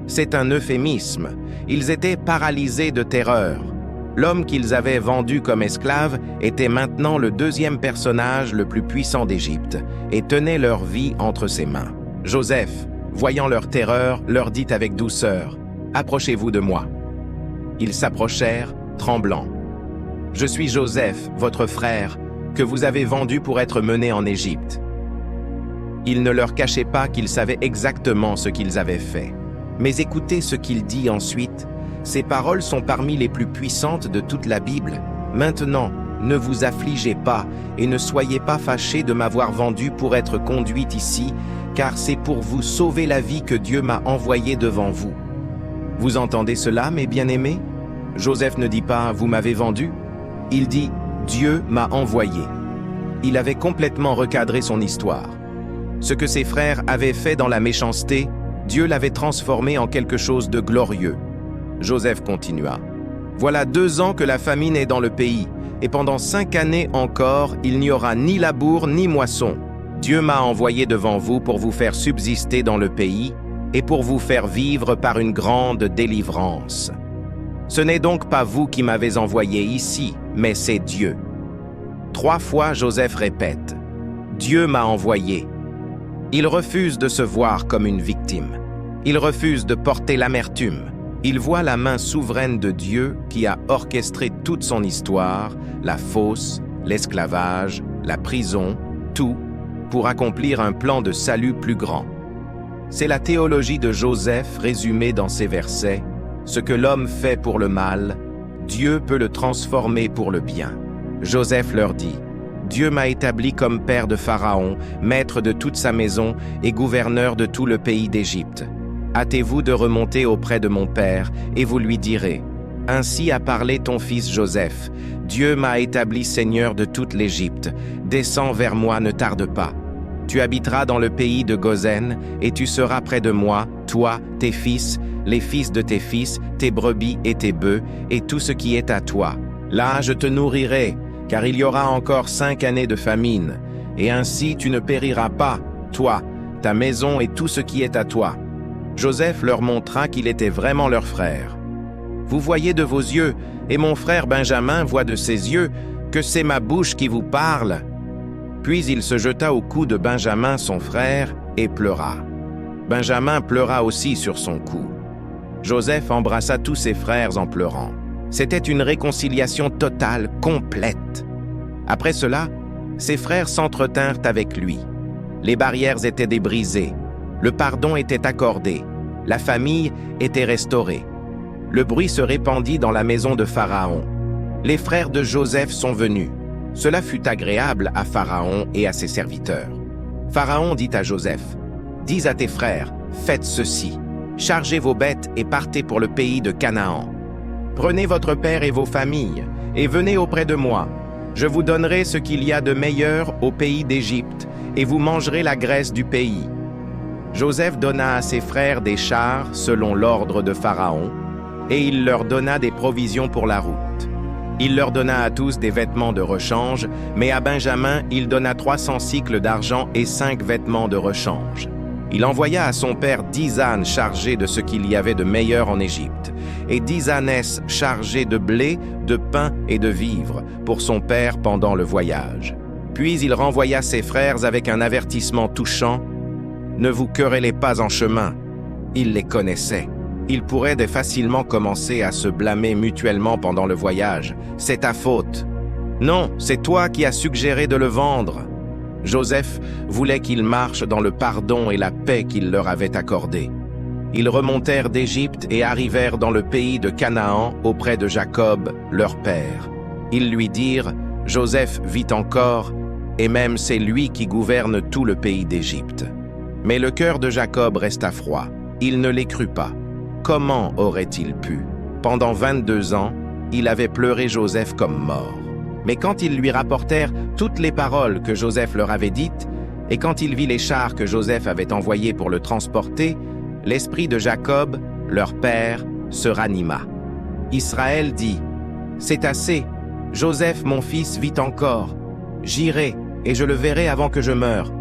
C'est un euphémisme. Ils étaient paralysés de terreur. L'homme qu'ils avaient vendu comme esclave était maintenant le deuxième personnage le plus puissant d'Égypte et tenait leur vie entre ses mains. Joseph, voyant leur terreur, leur dit avec douceur: « Approchez-vous de moi. » Ils s'approchèrent, tremblants. « Je suis Joseph, votre frère, que vous avez vendu pour être mené en Égypte. » Il ne leur cachait pas qu'ils savaient exactement ce qu'ils avaient fait. Mais écoutez ce qu'il dit ensuite. Ces paroles sont parmi les plus puissantes de toute la Bible. « Maintenant, ne vous affligez pas et ne soyez pas fâchés de m'avoir vendu pour être conduite ici, car c'est pour vous sauver la vie que Dieu m'a envoyé devant vous. » Vous entendez cela, mes bien-aimés? Joseph ne dit pas « vous m'avez vendu », il dit « Dieu m'a envoyé ». Il avait complètement recadré son histoire. Ce que ses frères avaient fait dans la méchanceté, Dieu l'avait transformé en quelque chose de glorieux. Joseph continua. « Voilà 2 ans que la famine est dans le pays, et pendant 5 années encore, il n'y aura ni labour ni moisson. Dieu m'a envoyé devant vous pour vous faire subsister dans le pays et pour vous faire vivre par une grande délivrance. Ce n'est donc pas vous qui m'avez envoyé ici, mais c'est Dieu. » 3 fois Joseph répète « Dieu m'a envoyé ». Il refuse de se voir comme une victime. Il refuse de porter l'amertume. Il voit la main souveraine de Dieu qui a orchestré toute son histoire, la fosse, l'esclavage, la prison, tout, pour accomplir un plan de salut plus grand. C'est la théologie de Joseph résumée dans ces versets. Ce que l'homme fait pour le mal, Dieu peut le transformer pour le bien. Joseph leur dit: « Dieu m'a établi comme père de Pharaon, maître de toute sa maison et gouverneur de tout le pays d'Égypte. Hâtez-vous de remonter auprès de mon père, et vous lui direz, « Ainsi a parlé ton fils Joseph. Dieu m'a établi seigneur de toute l'Égypte. Descends vers moi, ne tarde pas. Tu habiteras dans le pays de Gozen, et tu seras près de moi, toi, tes fils, les fils de tes fils, tes brebis et tes bœufs, et tout ce qui est à toi. Là, je te nourrirai, car il y aura encore 5 années de famine, et ainsi tu ne périras pas, toi, ta maison et tout ce qui est à toi. » Joseph leur montra qu'il était vraiment leur frère. « Vous voyez de vos yeux, et mon frère Benjamin voit de ses yeux, que c'est ma bouche qui vous parle. » Puis il se jeta au cou de Benjamin son frère, et pleura. Benjamin pleura aussi sur son cou. Joseph embrassa tous ses frères en pleurant. C'était une réconciliation totale, complète. Après cela, ses frères s'entretinrent avec lui. Les barrières étaient débrisées, le pardon était accordé, la famille était restaurée. Le bruit se répandit dans la maison de Pharaon. Les frères de Joseph sont venus. Cela fut agréable à Pharaon et à ses serviteurs. Pharaon dit à Joseph, « Dis à tes frères, faites ceci, chargez vos bêtes et partez pour le pays de Canaan. Prenez votre père et vos familles, et venez auprès de moi. Je vous donnerai ce qu'il y a de meilleur au pays d'Égypte, et vous mangerez la graisse du pays. » Joseph donna à ses frères des chars selon l'ordre de Pharaon, et il leur donna des provisions pour la route. Il leur donna à tous des vêtements de rechange, mais à Benjamin il donna 300 cycles d'argent et 5 vêtements de rechange. Il envoya à son père 10 ânes chargés de ce qu'il y avait de meilleur en Égypte, et 10 ânesses chargées de blé, de pain et de vivres pour son père pendant le voyage. Puis il renvoya ses frères avec un avertissement touchant, « Ne vous querellez pas en chemin. » Il les connaissait. Ils pourraient facilement commencer à se blâmer mutuellement pendant le voyage. « C'est ta faute. »« Non, c'est toi qui as suggéré de le vendre. » Joseph voulait qu'ils marchent dans le pardon et la paix qu'il leur avait accordé. Ils remontèrent d'Égypte et arrivèrent dans le pays de Canaan auprès de Jacob, leur père. Ils lui dirent, « Joseph vit encore, et même c'est lui qui gouverne tout le pays d'Égypte. » Mais le cœur de Jacob resta froid. Il ne les crut pas. Comment aurait-il pu? Pendant 22 ans, il avait pleuré Joseph comme mort. Mais quand ils lui rapportèrent toutes les paroles que Joseph leur avait dites, et quand il vit les chars que Joseph avait envoyés pour le transporter, l'esprit de Jacob, leur père, se ranima. Israël dit, « C'est assez, Joseph mon fils vit encore. J'irai, et je le verrai avant que je meure. »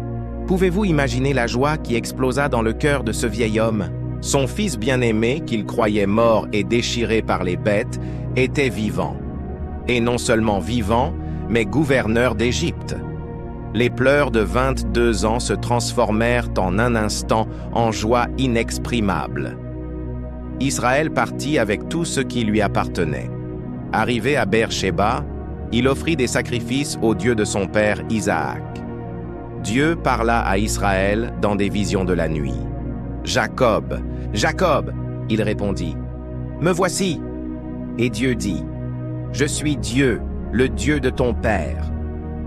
Pouvez-vous imaginer la joie qui explosa dans le cœur de ce vieil homme? Son fils bien-aimé, qu'il croyait mort et déchiré par les bêtes, était vivant. Et non seulement vivant, mais gouverneur d'Égypte. Les pleurs de 22 ans se transformèrent en un instant en joie inexprimable. Israël partit avec tout ce qui lui appartenait. Arrivé à Beer-Shéba, il offrit des sacrifices au Dieu de son père Isaac. Dieu parla à Israël dans des visions de la nuit. « Jacob, Jacob !» il répondit. « Me voici !» Et Dieu dit, « Je suis Dieu, le Dieu de ton père.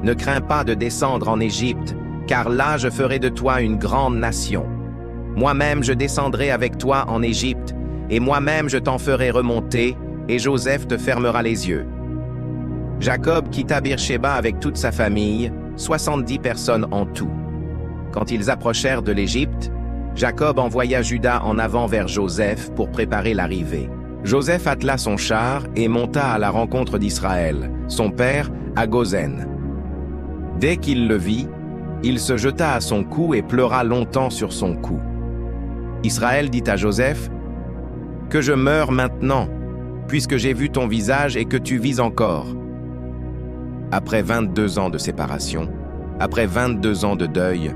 Ne crains pas de descendre en Égypte, car là je ferai de toi une grande nation. Moi-même je descendrai avec toi en Égypte, et moi-même je t'en ferai remonter, et Joseph te fermera les yeux. » Jacob quitta Beer-Shéba avec toute sa famille, 70 personnes en tout. Quand ils approchèrent de l'Égypte, Jacob envoya Juda en avant vers Joseph pour préparer l'arrivée. Joseph attela son char et monta à la rencontre d'Israël, son père, à Gozen. Dès qu'il le vit, il se jeta à son cou et pleura longtemps sur son cou. Israël dit à Joseph, « Que je meure maintenant, puisque j'ai vu ton visage et que tu vis encore. » Après 22 ans de séparation, après 22 ans de deuil,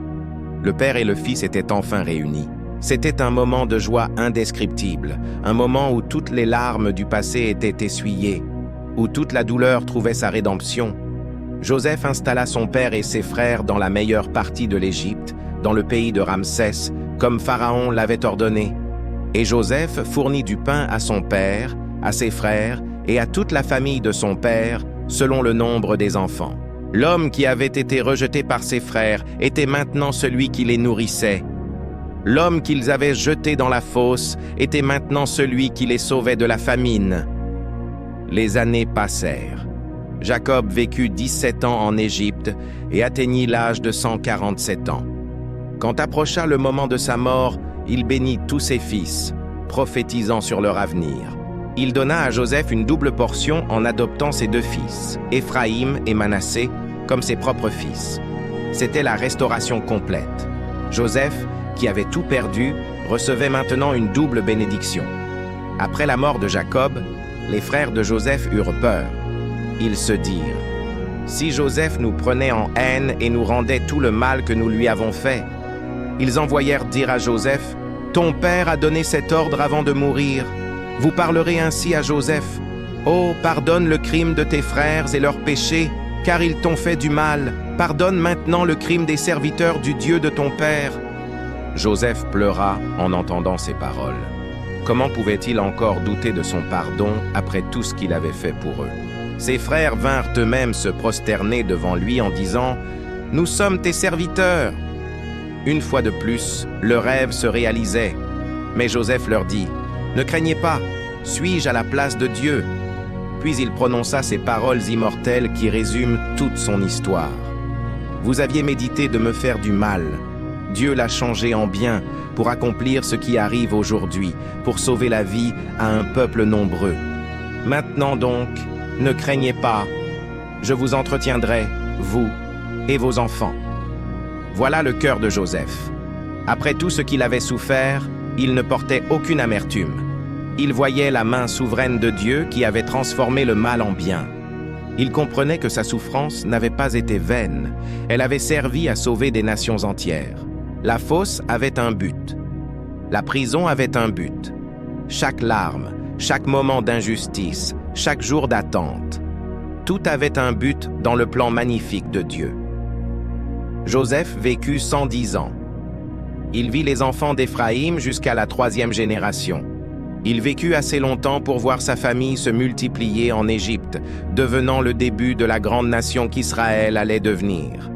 le père et le fils étaient enfin réunis. C'était un moment de joie indescriptible, un moment où toutes les larmes du passé étaient essuyées, où toute la douleur trouvait sa rédemption. Joseph installa son père et ses frères dans la meilleure partie de l'Égypte, dans le pays de Ramsès, comme Pharaon l'avait ordonné. Et Joseph fournit du pain à son père, à ses frères et à toute la famille de son père, selon le nombre des enfants. L'homme qui avait été rejeté par ses frères était maintenant celui qui les nourrissait. L'homme qu'ils avaient jeté dans la fosse était maintenant celui qui les sauvait de la famine. Les années passèrent. Jacob vécut 17 ans en Égypte et atteignit l'âge de 147 ans. Quand approcha le moment de sa mort, il bénit tous ses fils, prophétisant sur leur avenir. Il donna à Joseph une double portion en adoptant ses 2 fils, Éphraïm et Manassé, comme ses propres fils. C'était la restauration complète. Joseph, qui avait tout perdu, recevait maintenant une double bénédiction. Après la mort de Jacob, les frères de Joseph eurent peur. Ils se dirent: « Si Joseph nous prenait en haine et nous rendait tout le mal que nous lui avons fait. » Ils envoyèrent dire à Joseph: « Ton père a donné cet ordre avant de mourir. Vous parlerez ainsi à Joseph: « Oh, pardonne le crime de tes frères et leurs péchés, car ils t'ont fait du mal. Pardonne maintenant le crime des serviteurs du Dieu de ton père. » Joseph pleura en entendant ces paroles. Comment pouvait-il encore douter de son pardon après tout ce qu'il avait fait pour eux? Ses frères vinrent eux-mêmes se prosterner devant lui en disant: « Nous sommes tes serviteurs. » Une fois de plus, le rêve se réalisait. Mais Joseph leur dit: « Ne craignez pas, suis-je à la place de Dieu ?» Puis il prononça ces paroles immortelles qui résument toute son histoire. « Vous aviez médité de me faire du mal. Dieu l'a changé en bien pour accomplir ce qui arrive aujourd'hui, pour sauver la vie à un peuple nombreux. Maintenant donc, ne craignez pas, je vous entretiendrai, vous et vos enfants. » Voilà le cœur de Joseph. Après tout ce qu'il avait souffert, il ne portait aucune amertume. Il voyait la main souveraine de Dieu qui avait transformé le mal en bien. Il comprenait que sa souffrance n'avait pas été vaine. Elle avait servi à sauver des nations entières. La fosse avait un but. La prison avait un but. Chaque larme, chaque moment d'injustice, chaque jour d'attente, tout avait un but dans le plan magnifique de Dieu. Joseph vécut 110 ans. Il vit les enfants d'Éphraïm jusqu'à la 3e génération. Il vécut assez longtemps pour voir sa famille se multiplier en Égypte, devenant le début de la grande nation qu'Israël allait devenir.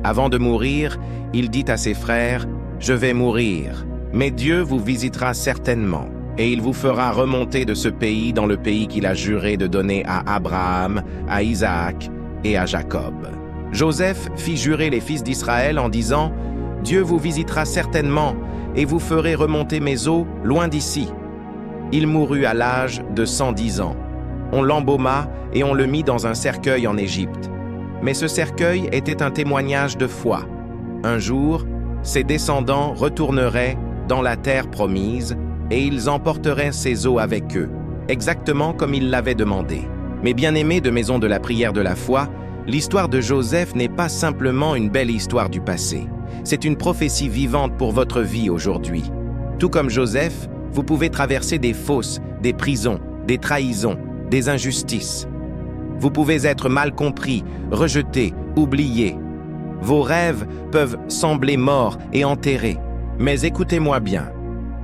Avant de mourir, il dit à ses frères: « Je vais mourir, mais Dieu vous visitera certainement, et il vous fera remonter de ce pays dans le pays qu'il a juré de donner à Abraham, à Isaac et à Jacob. » Joseph fit jurer les fils d'Israël en disant: « Dieu vous visitera certainement, et vous ferez remonter mes os loin d'ici. » Il mourut à l'âge de 110 ans. On l'embauma et on le mit dans un cercueil en Égypte. Mais ce cercueil était un témoignage de foi. Un jour, ses descendants retourneraient dans la terre promise et ils emporteraient ses os avec eux, exactement comme il l'avait demandé. Mes bien-aimés de Maison de la Prière de la Foi, l'histoire de Joseph n'est pas simplement une belle histoire du passé. C'est une prophétie vivante pour votre vie aujourd'hui. Tout comme Joseph, vous pouvez traverser des fosses, des prisons, des trahisons, des injustices. Vous pouvez être mal compris, rejeté, oublié. Vos rêves peuvent sembler morts et enterrés. Mais écoutez-moi bien.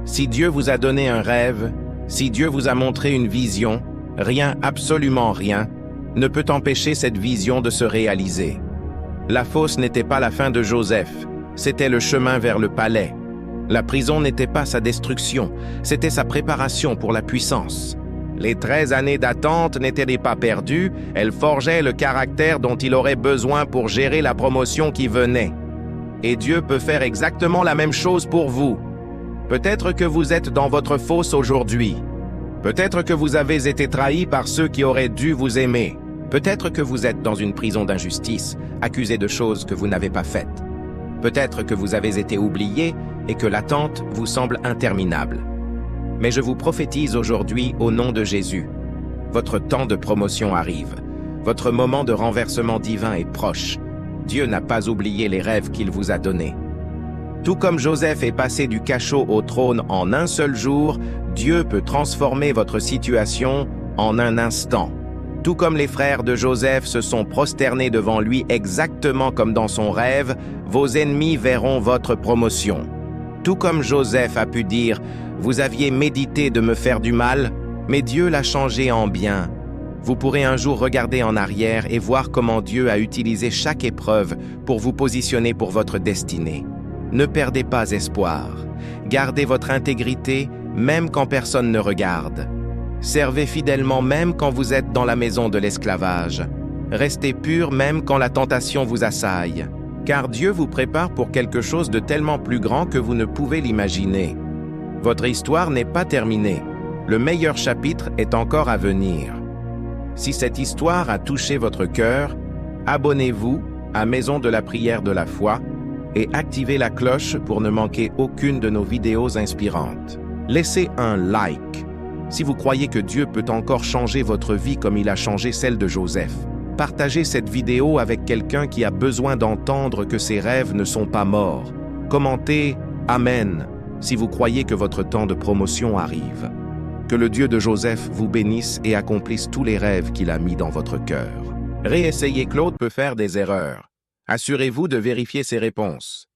Si Dieu vous a donné un rêve, si Dieu vous a montré une vision, rien, absolument rien, ne peut empêcher cette vision de se réaliser. La fosse n'était pas la fin de Joseph, c'était le chemin vers le palais. La prison n'était pas sa destruction, c'était sa préparation pour la puissance. Les 13 années d'attente n'étaient pas perdues, elles forgeaient le caractère dont il aurait besoin pour gérer la promotion qui venait. Et Dieu peut faire exactement la même chose pour vous. Peut-être que vous êtes dans votre fosse aujourd'hui. Peut-être que vous avez été trahi par ceux qui auraient dû vous aimer. Peut-être que vous êtes dans une prison d'injustice, accusé de choses que vous n'avez pas faites. Peut-être que vous avez été oublié et que l'attente vous semble interminable. Mais je vous prophétise aujourd'hui au nom de Jésus. Votre temps de promotion arrive. Votre moment de renversement divin est proche. Dieu n'a pas oublié les rêves qu'il vous a donnés. Tout comme Joseph est passé du cachot au trône en un seul jour, Dieu peut transformer votre situation en un instant. Tout comme les frères de Joseph se sont prosternés devant lui exactement comme dans son rêve, vos ennemis verront votre promotion. Tout comme Joseph a pu dire « Vous aviez médité de me faire du mal, mais Dieu l'a changé en bien. » Vous pourrez un jour regarder en arrière et voir comment Dieu a utilisé chaque épreuve pour vous positionner pour votre destinée. Ne perdez pas espoir. Gardez votre intégrité même quand personne ne regarde. Servez fidèlement même quand vous êtes dans la maison de l'esclavage. Restez pur même quand la tentation vous assaille. Car Dieu vous prépare pour quelque chose de tellement plus grand que vous ne pouvez l'imaginer. Votre histoire n'est pas terminée. Le meilleur chapitre est encore à venir. Si cette histoire a touché votre cœur, abonnez-vous à Maison de la prière de la foi et activez la cloche pour ne manquer aucune de nos vidéos inspirantes. Laissez un like si vous croyez que Dieu peut encore changer votre vie comme il a changé celle de Joseph. Partagez cette vidéo avec quelqu'un qui a besoin d'entendre que ses rêves ne sont pas morts. Commentez « Amen » si vous croyez que votre temps de promotion arrive. Que le Dieu de Joseph vous bénisse et accomplisse tous les rêves qu'il a mis dans votre cœur. Réessayez, Claude peut faire des erreurs. Assurez-vous de vérifier ses réponses.